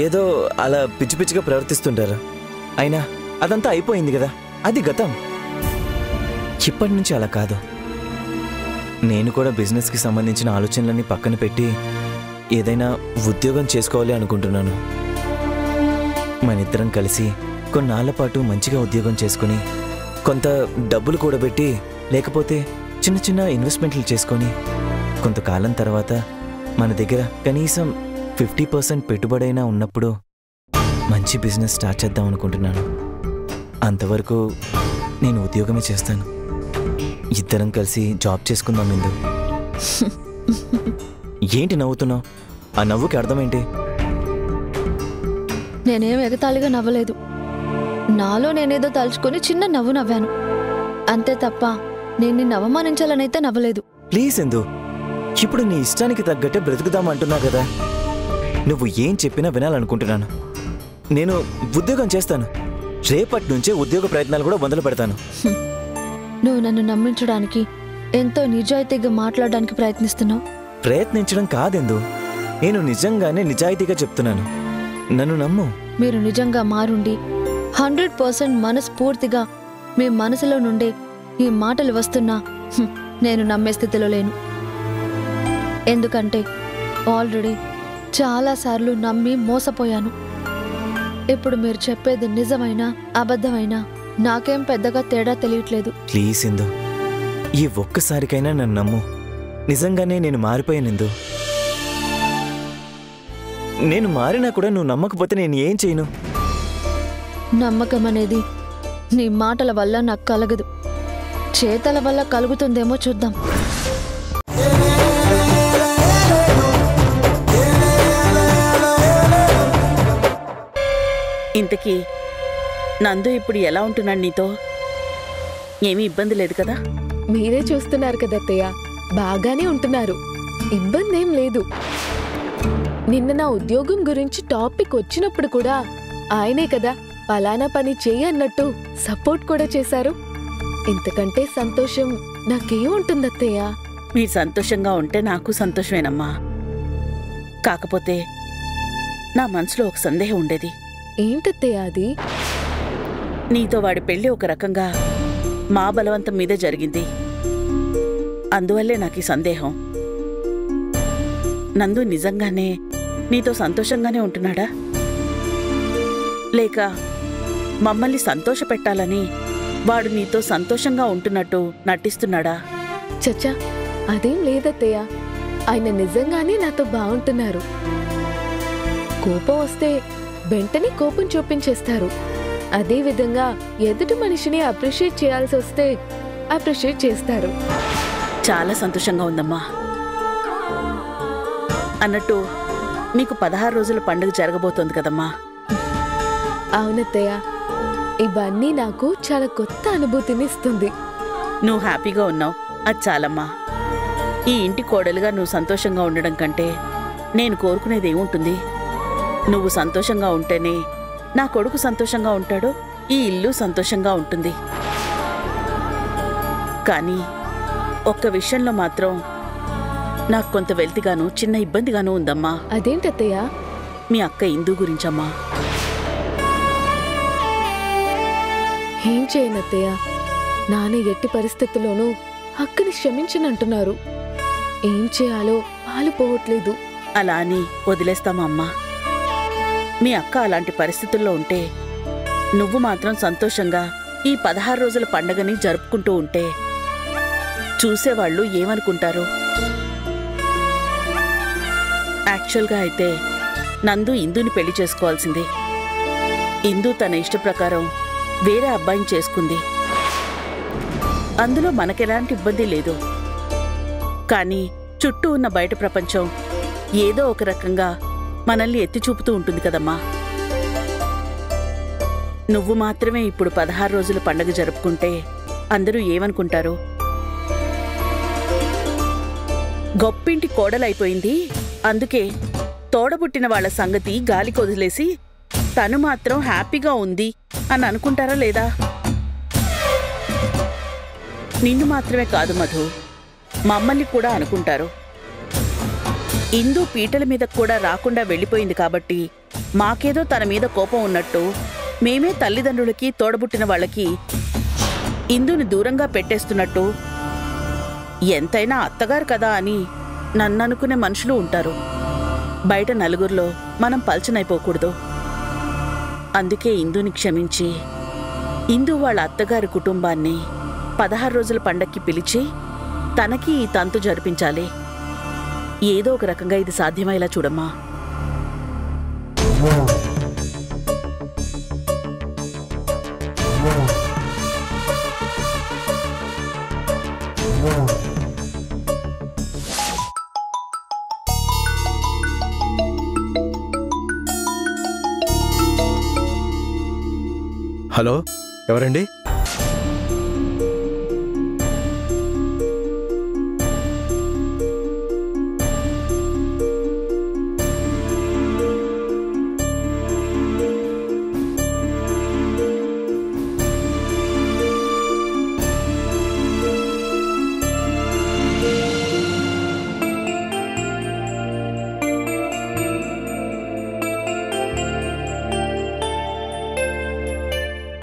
ఏదో అలా పిచ్చి పిచ్చిగా ప్రవర్తిస్తుంటారు. అయినా అదంతా అయిపోయింది కదా, అది గతం. ఇప్పటి నుంచి అలా కాదు. నేను కూడా బిజినెస్కి సంబంధించిన ఆలోచనలన్నీ పక్కన పెట్టి ఏదైనా ఉద్యోగం చేసుకోవాలి అనుకుంటున్నాను. మనిద్దరం కలిసి కొన్నాళ్ల పాటు మంచిగా ఉద్యోగం చేసుకుని కొంత డబ్బులు కూడబెట్టి, లేకపోతే చిన్న చిన్న ఇన్వెస్ట్మెంట్లు చేసుకొని కొంతకాలం తర్వాత మన దగ్గర కనీసం 50% పెట్టుబడైనా ఉన్నప్పుడు మంచి బిజినెస్ స్టార్ట్ చేద్దాం అనుకుంటున్నాను. అంతవరకు నేను ఉద్యోగమే చేస్తాను. ఇద్దరం కలిసి జాబ్ చేసుకుందాం ఇందు. ఏంటి నవ్వుతున్నావు? ఆ నవ్వుకి అర్థమేంటి? నేనేం ఎగతాళిగా నవ్వలేదు. నాలో నేనేదో తలుచుకొని చిన్న నవ్వు నవ్వాను అంతే తప్ప నేను నిన్ను అవమానించాలనైతే నవ్వలేదు. ప్లీజ్ ఇందు, ఇప్పుడు నీ ఇష్టానికి తగ్గట్టే బ్రతుకుదామంటున్నా కదా. నువ్వు ఏం చెప్పినా వినాలనుకుంటున్నాను. నేను ఉద్యోగం చేస్తాను. రేపటి నుంచే ఉద్యోగ ప్రయత్నాలు కూడా మొదలు పెడతాను. నువ్వు నన్ను నమ్మించడానికి ఎంతో నిజాయితీగా మాట్లాడడానికి ప్రయత్నిస్తున్నావు. ప్రయత్నించడం కాదెందు, నేను నిజంగానే నిజాయితీగా చెప్తున్నాను. నన్ను నమ్ము. మీరు నిజంగా మారుండి 100% మనస్ఫూర్తిగా మీ మనసులో నుండే ఈ మాటలు వస్తున్నా నేను నమ్మే స్థితిలో లేను. ఎందుకంటే ఆల్రెడీ చాలాసార్లు నమ్మి మోసపోయాను. ఇప్పుడు మీరు చెప్పేది నిజమైనా అబద్ధమైనా నాకేం పెద్దగా తేడా తెలియట్లేదు. ప్లీజ్ ఇందు, ఈ ఒక్కసారికైనా నన్ను నమ్ము. నిజంగానే నేను మారిపోయాను ఇందు. నేను మారినా కూడా నువ్వు నమ్మకపోతే నేను ఏం చేయను? నమ్మకం అనేది నీ మాటల వల్ల నాకు కలగదు, చేతల వల్ల కలుగుతుందేమో చూద్దాం. ఇంతకీ నందు ఇప్పుడు ఎలా ఉంటున్నాడు నీతో? ఏమీ ఇబ్బంది లేదు కదా? మీరే చూస్తున్నారు కదా అత్తయ్య, బాగానే ఉంటున్నారు. ఇబ్బంది ఏం లేదు. నిన్న నా ఉద్యోగం గురించి టాపిక్ వచ్చినప్పుడు కూడా ఆయనే కదా పలానా పని చెయ్యి అన్నట్టు సపోర్ట్ కూడా చేశారు. ఇంతకంటే సంతోషం నాకేముంటుంది అత్తయ్య? మీరు సంతోషంగా ఉంటే నాకు సంతోషమేనమ్మా. కాకపోతే నా మనసులో ఒక సందేహం ఉండేది. ఏంటత్తయ్య అది? నీతో వాడి పెళ్లి ఒక రకంగా మా బలవంతం మీదే జరిగింది. అందువల్లే నాకు ఈ సందేహం. నందు నిజంగానే నీతో సంతోషంగానే ఉంటున్నాడా, లేక మమ్మల్ని సంతోషపెట్టాలని వాడు నీతో సంతోషంగా ఉంటున్నట్టు నటిస్తున్నాడా? చచ్చా, అదేం లేదత్తయ్య. ఆయన నిజంగానే నాతో బాగుంటున్నారు. కోపం వస్తే వెంటనే కోపం చూపించేస్తారు. అదే విధంగా ఎదుటి మనిషిని అప్రిషియేట్ చేయాల్సి వస్తే అప్రిషియేట్ చేస్తారు. చాలా సంతోషంగా ఉందమ్మా. అన్నట్టు మీకు 16 రోజుల పండుగ జరగబోతోంది కదమ్మా? అవునత్తయ్య, ఇవన్నీ నాకు చాలా కొత్త అనుభూతిని ఇస్తుంది. నువ్వు హ్యాపీగా ఉన్నావు, అది చాలమ్మా. ఈ ఇంటి కోడలుగా నువ్వు సంతోషంగా ఉండడం కంటే నేను కోరుకునేది ఏముంటుంది? నువ్వు సంతోషంగా ఉంటేనే నా కొడుకు సంతోషంగా ఉంటాడు, ఈ ఇల్లు సంతోషంగా ఉంటుంది. కానీ ఒక్క విషయంలో మాత్రం నాకు కొంత వెల్తిగాను చిన్న ఇబ్బందిగాను ఉందమ్మా. అదేంటత్తయ్య? మీ అక్క ఇందు గురించమ్మా. ఏం చేయనత్తయ్య, నాన్న ఎట్టి పరిస్థితుల్లోనూ అక్కని క్షమించనంటున్నారు. ఏం చేయాలో పాలుపోవట్లేదు. అలా అని వదిలేస్తామా అమ్మా? మీ అక్క అలాంటి పరిస్థితుల్లో ఉంటే నువ్వు మాత్రం సంతోషంగా ఈ 16 రోజుల పండగని జరుపుకుంటూ ఉంటే చూసేవాళ్ళు ఏమనుకుంటారు? యాక్చువల్గా అయితే నందు ఇందుని పెళ్లి చేసుకోవాల్సింది. ఇందు తన ఇష్ట ప్రకారం వేరే అబ్బాయిని చేసుకుంది. అందులో మనకెలాంటి ఇబ్బంది లేదు. కానీ చుట్టూ ఉన్న బయట ప్రపంచం ఏదో ఒక రకంగా మనల్ని ఎత్తి చూపుతూ ఉంటుంది కదమ్మా. నువ్వు మాత్రమే ఇప్పుడు 16 రోజుల పండగ జరుపుకుంటే అందరూ ఏమనుకుంటారు? గొప్పింటి కోడలైపోయింది, అందుకే తోడబుట్టిన వాళ్ల సంగతి గాలికి వదిలేసి తను మాత్రం హ్యాపీగా ఉంది అని అనుకుంటారా లేదా? నిన్ను మాత్రమే కాదు మధు, మమ్మల్ని కూడా అనుకుంటారు. ఇందు పీటల మీద కూడా రాకుండా వెళ్ళిపోయింది కాబట్టి మాకేదో తన మీద కోపం ఉన్నట్టు మేమే తల్లిదండ్రులకి తోడబుట్టిన వాళ్ళకి ఇందుని దూరంగా పెట్టేస్తున్నట్టు ఎంతైనా అత్తగారు కదా అని నన్ననుకునే మనుషులు ఉంటారు. బయట నలుగురిలో మనం పల్చనైపోకూడదు. అందుకే ఇందుని క్షమించి ఇందు వాళ్ళ అత్తగారి కుటుంబాన్ని 16 రోజుల పండక్కి పిలిచి తనకి ఈ తంతు జరిపించాలి. ఏదో ఒక రకంగా ఇది సాధ్యమయ్యేలా చూడమ్మా. హలో, ఎవరండి?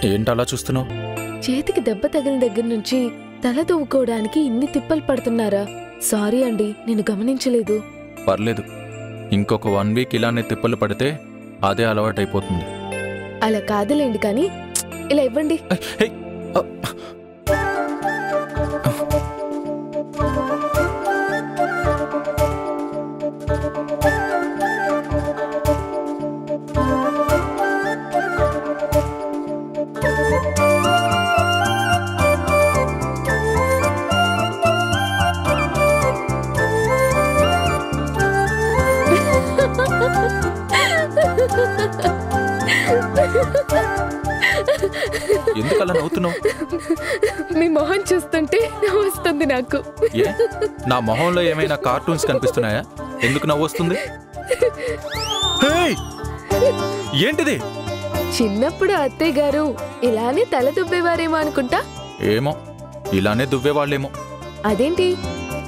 ఏంటలా చూస్తున్నావు? చేతికి దెబ్బ తగిలిన దగ్గర నుంచి తల దువ్వుకోవడానికి ఇన్ని తిప్పలు పడుతున్నారా? సారీ అండి, నేను గమనించలేదు. పర్లేదు, ఇంకొక 1 వీక్ ఇలానే తిప్పలు పడితే అదే అలవాటైపోతుంది. అలా కాదులేండి, కానీ ఇలా ఇవ్వండి. ఎందుకలా నవ్వుతున్నావు? మీ మొహం చూస్తుంటే నవ్వు వస్తుంది నాకు. ఏ, నా మొహంలో ఏమైనా కార్టూన్స్ కనిపిస్తున్నాయా? ఎందుకు నవ్వు వస్తుంది? ఏంటిది? చిన్నప్పుడు అత్తయ్య గారు ఇలానే తల దువ్వేవారేమో అనుకుంటా. ఏమో, ఇలానే దువ్వేవాళ్ళేమో. అదేంటి,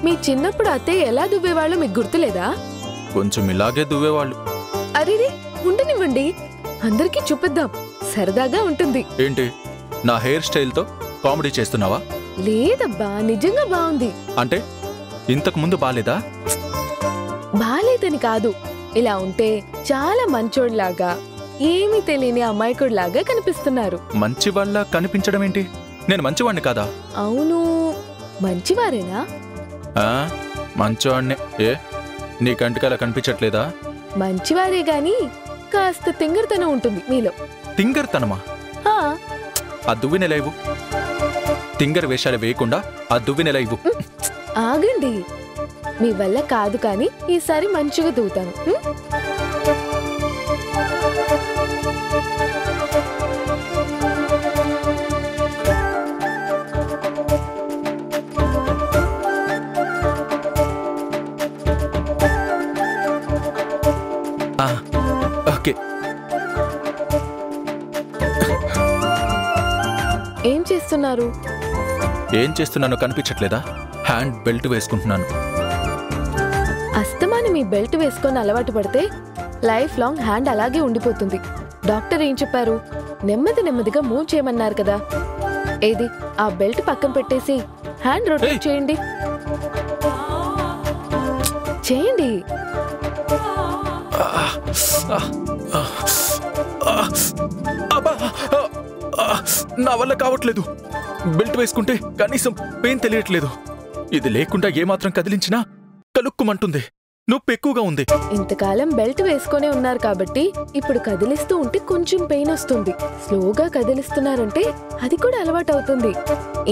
మీ చిన్నప్పుడు అత్తయ్య ఎలా దువ్వేవాళ్ళు మీకు గుర్తులేదా? కొంచెం ఇలాగే దువ్వేవాళ్ళు. అరేరే, ఉండనివ్వండి, అందరికీ చూపిద్దాం, సరదాగా ఉంటుంది. ఏంటి, నా హెయిర్ స్టైల్తో కామెడీ చేస్తున్నావా? లేదబ్బా, నిజంగా బాగుంది. అంటే ఇంతకు ముందు బాలేదా? బాలేదని కాదు, ఇలా ఉంటే చాలా మంచోడ్లాగా, ఏమీ తెలియని అమాయకుడిలాగా కనిపిస్తున్నారు. మంచి వాళ్ళ కనిపించడం ఏంటి? నేను మంచివాణ్ణి కాదా? అవును, మంచివారేనా? మంచివాణ్ణి. ఏ నీ కంటికి అలా కనిపించట్లేదా? మంచివారే గాని కాస్త తింగరతనం ఉంటుంది మీలో. తింగరతనమా? ఆ దువ్వినెల ఇవ్వు. తింగర వేషాలు వేయకుండా ఆ దువ్వినెల ఇవ్వు. ఆగండి, మీ వల్ల కాదు కానీ ఈసారి మంచిగా దూతాను. ఓకే. ఏం చేస్తున్నారు? ఏం చేస్తున్నానో కనిపించట్లేదా? హ్యాండ్ బెల్ట్ వేసుకుంటున్నాను. అస్తమాని మీ బెల్ట్ వేసుకొని అలవాటు పడితే లైఫ్ లాంగ్ హ్యాండ్ అలాగే ఉండిపోతుంది. డాక్టర్ ఏం చెప్పారు? నెమ్మదిగా మూవ్ చేయమన్నారు కదా. ఏది ఆ బెల్ట్ పక్కన పెట్టేసి హ్యాండ్ రొటేట్ చేయండి. చేయండి. నా వల్ల కావట్లేదు. బెల్ట్ వేసుకుంటే కనీసం పెయిన్ తెలియట్లేదు. ఇది లేకుండా ఏమాత్రం కదిలించినా కలుక్కుమంటుంది. నొప్పి ఎక్కువగా ఉంది. ఇంతకాలం బెల్ట్ వేసుకునే ఉన్నారు కాబట్టి ఇప్పుడు కదిలిస్తూ ఉంటే కొంచెం పెయిన్ వస్తుంది. స్లోగా కదిలిస్తున్నారంటే అది కూడా అలవాటు అవుతుంది.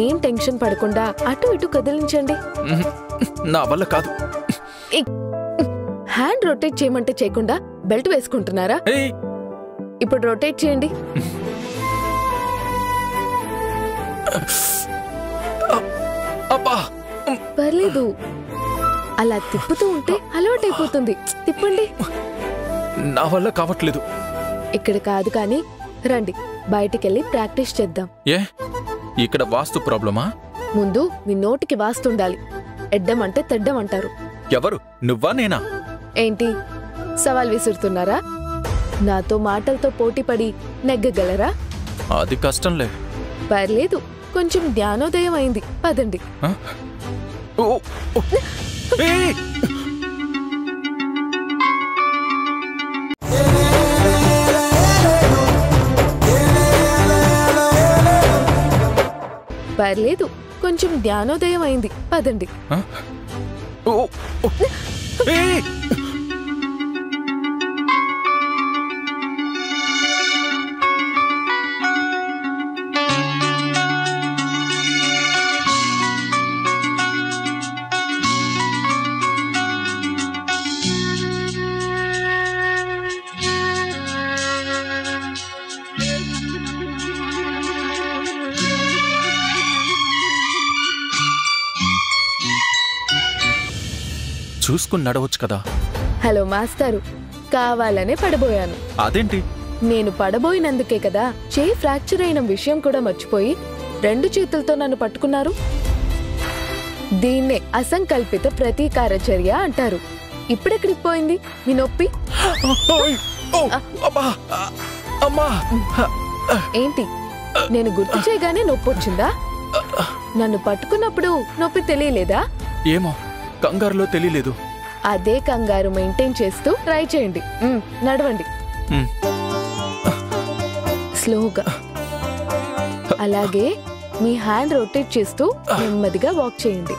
ఏం టెన్షన్ పడకుండా అటు ఇటు కదిలించండి. నా వల్ల కాదు. హ్యాండ్ రొటేట్ చేయమంటే చేయకుండా బెల్ట్ వేసుకుంటున్నారా? ఇప్పుడు రొటేట్ చేయండి. పర్లేదు, అలా తిప్పుతూ ఉంటే అలవాటైపోతుంది. తిప్పండి. నా వల్ల కావట్లేదు. ఇక్కడ కాదు కానీ రండి, బయటికెళ్ళి ప్రాక్టీస్ చేద్దాం. ఏ ఇక్కడ వాస్తు ప్రాబ్లమా? ముందు మీ నోటికి వాస్తుండాలి. ఎడ్డం అంటే తెడ్డం అంటారు. ఎవరు, నువ్వా నేనా? ఏంటి సవాల్ విసురుతున్నారా? నాతో మాటలతో పోటీపడి నెగ్గగలరా? అది కష్టంలే. పర్లేదు, కొంచెం జ్ఞానోదయం అయింది. పదండి. పర్లేదు, కొంచెం జ్ఞానోదయం అయింది. పదండి. చూసుకుని నడవచ్చు కదా. హలో మాస్టారు, కావాలనే పడబోయాను. అదేంటి? నేను పడబోయినందుకే కదా చేయి ఫ్రాక్చర్ అయిన విషయం కూడా మర్చిపోయి 2 చేతులతో నన్ను పట్టుకున్నారు. దీన్నే అసంకల్పిత ప్రతీకార చర్య అంటారు. ఇప్పుడెక్కడికి పోయింది మీ నొప్పి? ఏంటి, నేను గుర్తు చేయగానే నొప్పి వచ్చిందా? నన్ను పట్టుకున్నప్పుడు నొప్పి తెలియలేదా? ఏమో, కంగారులో తెలియలేదు. అదే కంగారు మెయింటైన్ చేస్తూ ట్రై చేయండి. నడవండి స్లోగా. అలాగే మీ హ్యాండ్ రొటేట్ చేస్తూ నెమ్మదిగా వాక్ చేయండి.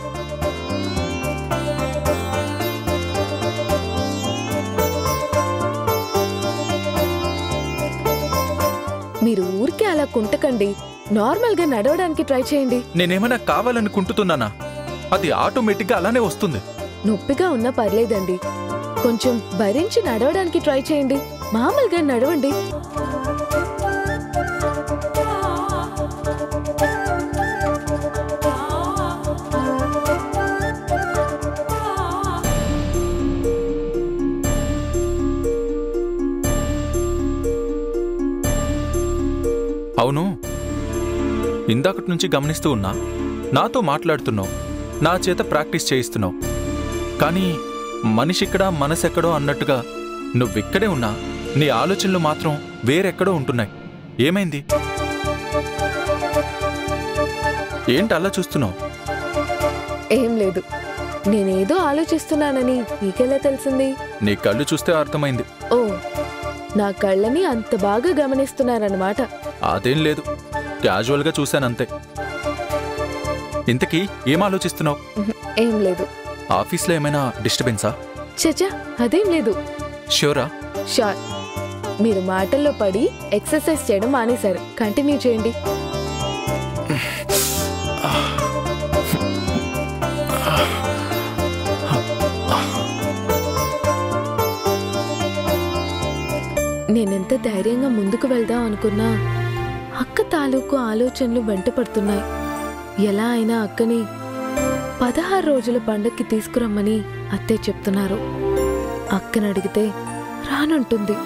మీరు ఊరికే అలా కుంటకండి. నార్మల్ గా నడవడానికి ట్రై చేయండి. నేనేమైనా కావాలనుకుంటున్నానా? అది ఆటోమేటిక్గా అలానే వస్తుంది. నొప్పిగా ఉన్నా పర్లేదండి, కొంచెం భరించి నడవడానికి ట్రై చేయండి. మామూలుగా నడవండి. అవును, ఇందాకటి నుంచి గమనిస్తూ ఉన్నా. నాతో మాట్లాడుతున్నావు, నా చేత ప్రాక్టీస్ చేయిస్తున్నావు. కానీ మనిషిక్కడ మనసెక్కడో అన్నట్టుగా నువ్విక్కడే ఉన్నా నీ ఆలోచనలు మాత్రం వేరెక్కడో ఉంటున్నాయి. ఏమైంది? ఏంటి అలా చూస్తున్నావు? ఏం లేదు, నేనేదో ఆలోచిస్తున్నానని నీకెలా తెలిసింది? నీ కళ్ళు చూస్తే అర్థమైంది. ఓ, నా కళ్ళని అంత బాగా గమనిస్తున్నారన్నమాట. అదేం లేదు, క్యాజువల్గా చూశానంతే. ఇంతకీ ఏం ఆలోచిస్తున్నావు? ఏం లేదు. ఆఫీస్లో ఏమైనా డిస్టర్బెన్సా? చచా, అదేం లేదు. ష్యూరా? షూర్. మీరు మాటల్లో పడి ఎక్సర్సైజ్ చేయడం మానేశారు. కంటిన్యూ చేయండి. నేనెంత ధైర్యంగా ముందుకు వెళ్దాం అనుకున్నా అక్క తాలూకు ఆలోచనలు వెంటపడుతున్నాయి. ఎలా అయినా అక్కని 16 రోజుల పండక్కి తీసుకురమ్మని అత్తే చెప్తున్నారు. అక్కని అడిగితే రానంటుంది.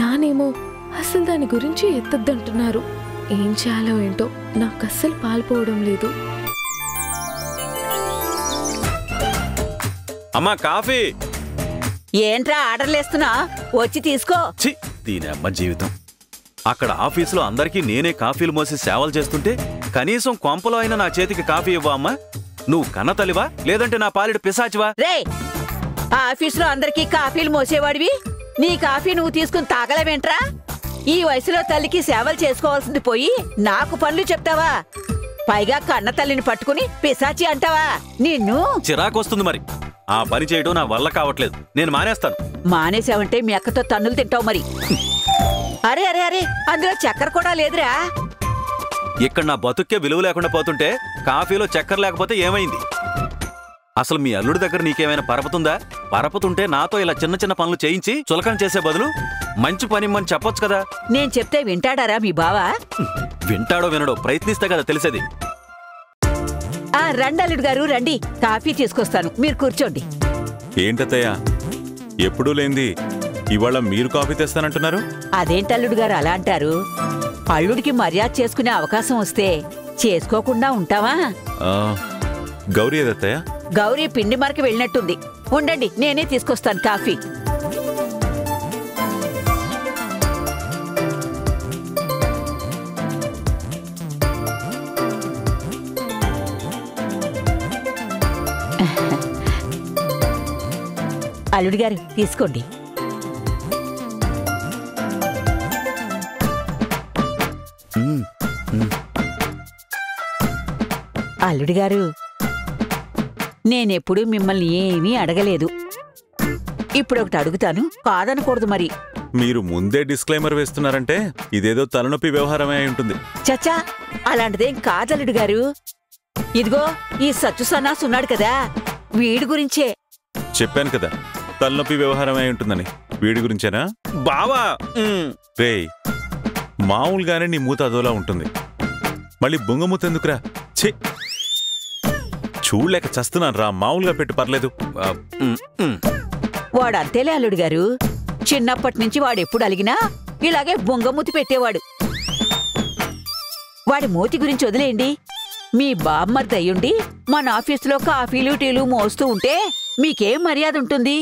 నానేమో అసలు దాని గురించి ఎత్తద్దంటున్నారు. ఏం చేయాలో ఏంటో నాకు అస్సలు పాల్పోవడం లేదు. అమ్మా కాఫీ. ఏంట్రా ఆర్డర్లేస్తున్నా? వచ్చి తీసుకో. ఛీ, దీని అమ్మ జీవితం. అక్కడ ఆఫీసులో అందరికీ నేనే కాఫీలు మోసి సేవలు చేస్తుంటే కనీసం కొంపలో అయినా నా చేతికి కాఫీ ఇవ్వా అమ్మా? నువ్వు కన్నతలివా లేదంటే నా పాలిడి పిశాచివా? రే, ఆఫీసులో అందరికీ కాఫీలు మోసేవాడివి నీ కాఫీ నువ్వు తీసుకుని తాగలేవేంట్రా? ఈ వయసులో తల్లికి సేవలు చేసుకోవాల్సింది పోయి నాకు పనులు చెప్తావా? పైగా కన్న తల్లిని పట్టుకుని పిశాచి అంటావా? నిన్ను చిరాకొస్తుంది. మరి ఆ పని చేయడం నా వల్ల కావట్లేదు. నేను మానేస్తాను. మానేసావంటే మీ అక్కతో తన్నులు తింటావు మరి. అరే అరే అరే, అందులో చక్కెర కూడా లేదురా. ఇక్కడ నా బతుక్కే విలువ లేకుండా పోతుంటే కాఫీలో చక్కెర లేకపోతే ఏమైంది? అసలు మీ అల్లుడి దగ్గర నీకేమైనా పరపతుందా? పరపతుంటే నాతో ఇలా చిన్న చిన్న పనులు చేయించి చులకన చేసే బదులు మంచి పనిమ్మని చెప్పొచ్చు కదా. నేను చెప్తే వింటాడారా మీ బావా? వింటాడో వినడో ప్రయత్నిస్తే కదా తెలిసేది. రండి అల్లుడు గారు రండి, కాఫీ తీసుకొస్తాను, మీరు కూర్చోండి. ఏంటత్తయ్యా ఎప్పుడూ లేంది ఇవాళ మీరు కాఫీ తెస్తానంటున్నారు? అదేంటల్లుడు గారు అలా అంటారు? అల్లుడికి మర్యాద చేసుకునే అవకాశం వస్తే చేసుకోకుండా ఉంటావా? గౌరీ ఏదత్తయ్య? గౌరీ పిండి మరకి వెళ్ళినట్టుంది. ఉండండి, నేనే తీసుకొస్తాను కాఫీ. అల్లుడు గారు తీసుకోండి. అల్లుడు గారు, నేనెప్పుడు మిమ్మల్ని ఏమీ అడగలేదు. ఇప్పుడొకటి అడుగుతాను, కాదనకూడదు మరి. మీరు ముందే డిస్క్లైమర్ వేస్తున్నారంటే ఇదేదో తలనొప్పి వ్యవహారమే అయి ఉంటుంది. చచ్చా, అలాంటిదేం కాదల్లుడు గారు. ఇదిగో ఈ సచ్చు సన్నాసు ఉన్నాడు కదా, వీడి గురించే. చెప్పాను కదా తలనొప్పి వ్యవహారం అయి ఉంటుందని. వీడి గురించేనా బావా? రేయ్, మామూలుగానే నీ మూత అదోలా ఉంటుంది, మళ్ళీ బొంగమూత ఎందుకురా? ఛీ, చూడలేక చస్తున్నాను రా. మామూలుగా పెట్టి పర్లేదు. వాడంతేలే అల్లుడు గారు. చిన్నప్పటి నుంచి వాడెప్పుడు అలిగినా ఇలాగే బొంగమూతి పెట్టేవాడు. వాడి మూతి గురించి వదిలేయండి. మీ బామ్మర్ది అయ్యుండి మన ఆఫీసులో కాఫీలు టీలు మోస్తూ ఉంటే మీకేం మర్యాద ఉంటుంది?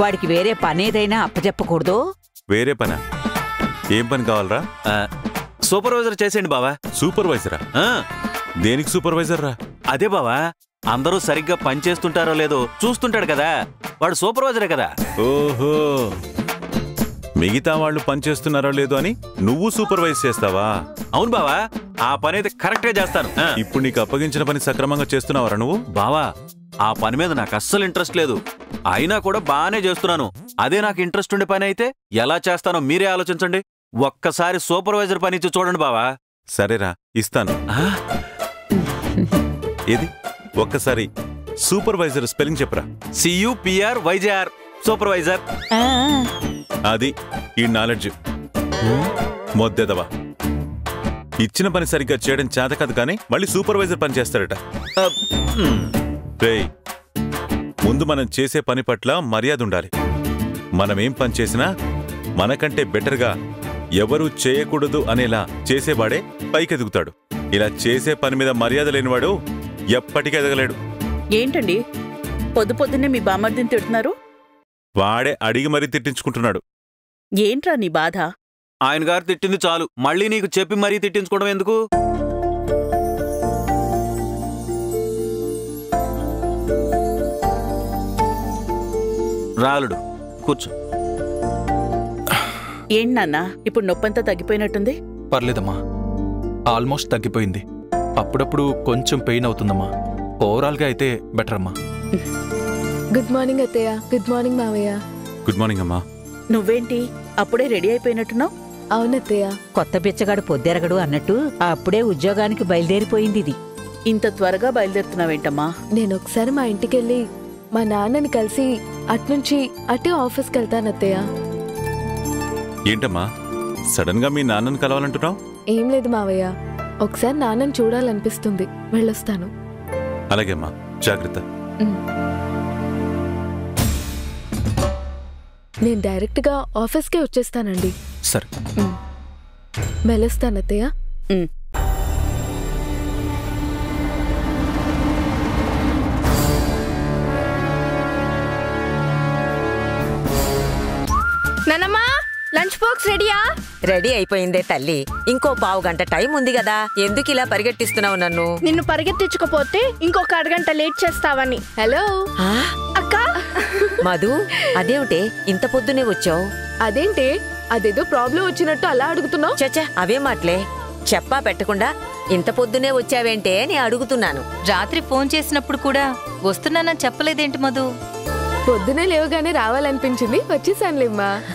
వాడికి వేరే పనేదైనా అప్పచెప్పకూడదు. వేరే పనా? ఏం పని కావాలరా? సూపర్వైజర్ చేసేయండి బావా. సూపర్వైజరా? దేనికి సూపర్వైజర్ రా? అదే బావా, అందరూ సరిగ్గా పనిచేస్తుంటారో లేదో చూస్తుంటాడు కదా, వాడు సూపర్వైజరే కదా. ఓహో, మిగతా వాళ్ళు పనిచేస్తున్నారో లేదో అని నువ్వు సూపర్వైజ్ చేస్తావా? అవును బావా, ఆ పని అయితే కరెక్ట్ గా చేస్తాను. ఇప్పుడు నీకు అప్పగించిన పని సక్రమంగా చేస్తున్నావరా నువ్వు? బావా, ఆ పని మీద నాకు అస్సలు ఇంట్రెస్ట్ లేదు. అయినా కూడా బానే చేస్తున్నాను. అదే నాకు ఇంట్రెస్ట్ ఉండే పని అయితే ఎలా చేస్తానో మీరే ఆలోచించండి. ఒక్కసారి సూపర్వైజర్ పని ఇచ్చి చూడండి బావా. సరేరా, ఇస్తాను. ఏది ఒక్కసారి సూపర్వైజర్ స్పెల్లింగ్ చెప్పరా? CUPRYJR, supervisor. అది ఈ నాలెడ్జ్ మొద్దెదవా. ఇచ్చిన పని సరిగ్గా చేయడం చేత కాదు కానీ మళ్ళీ సూపర్వైజర్ పని చేస్తాడట. రేయ్, ముందు మనం చేసే పని పట్ల మర్యాద ఉండాలి. మనమేం పని చేసినా మనకంటే బెటర్గా ఎవరూ చేయకూడదు అనేలా చేసేవాడే పైకెదుగుతాడు. ఇలా చేసే పని మీద మర్యాద లేనివాడు ఎప్పటికీ ఎదగలేడు. ఏంటండి పొద్దు పొద్దున్నే మీ బామర్దిని తిడుతున్నారు? వాడే అడిగి మరీ తిట్టించుకుంటున్నాడు. ఏంట్రా నీ బాధ? ఆయన గారు తిట్టింది చాలు, మళ్ళీ నీకు చెప్పి మరీ తిట్టించుకోవడం ఎందుకు? రాలుడు కూర్చో. ఏంటి నాన్న, ఇప్పుడు నొప్పంతా తగ్గిపోయినట్టుంది? పర్లేదమ్మా, ఆల్మోస్ట్ తగ్గిపోయింది. అప్పుడప్పుడు కొంచెం పెయిన్ అవుతుందమ్మా. ఓవరాల్గా అయితే బెటర్ అమ్మా. గుడ్ మార్నింగ్ అత్తయ్య. గుడ్ మార్నింగ్ మావయ్య. గుడ్ మార్నింగ్ అమ్మా. నువ్వేంటి అప్పుడే రెడీ అయిపోయినట్టున్నావు? అవునత్తయ్య. కొత్త బిచ్చగాడు పొద్దెరగడు అన్నట్టు అప్పుడే ఉద్యోగానికి బయలుదేరిపోయింది ఇది. ఇంత త్వరగా బయలుదేరుతున్నావేంటమ్మా? నేను ఒకసారి మా ఇంటికెళ్ళి మా నాన్నని కలిసి అట్నుంచి అటే ఆఫీస్కి వెళ్తాను అత్తయ్య. ఏంటమ్మా సడన్ గా మీ నాన్నని కలవాలంటున్నావు? ఏం లేదు మావయ్య, ఒకసారి నాన్నని చూడాలనిపిస్తుంది. వెళ్ళొస్తాను. అలాగే అమ్మా, జాగ్రత్త. నేను డైరెక్ట్గా ఆఫీస్కే వచ్చేస్తానండి. సరే. వెళ్ళొస్తాను అత్తయ్య. నానమ్మా, లంచ్ బాక్స్ రెడీయా? రెడీ అయిపోయిందే తల్లి. ఇంకో పావు గంట టైం ఉంది కదా, ఎందుకు ఇలా పరిగెట్టిస్తున్నావు నన్ను? నిన్ను పరిగెత్తించకపోతే ఇంకొక అరగంట లేట్ చేస్తావని. హలో అక్క. మధు, అదేమిటే ఇంత పొద్దునే వచ్చావు? అదేంటే అదేదో ప్రాబ్లం వచ్చినట్టు అలా అడుగుతున్నావు? చచ్చా, అవే మాటలే. చెప్పా పెట్టకుండా ఇంత పొద్దునే వచ్చావేంటే అని అడుగుతున్నాను. రాత్రి ఫోన్ చేసినప్పుడు కూడా వస్తున్నానని చెప్పలేదేంటి మధు? పొద్దునే లేవగానే రావాలనిపించింది, వచ్చేసానులేమ్మా.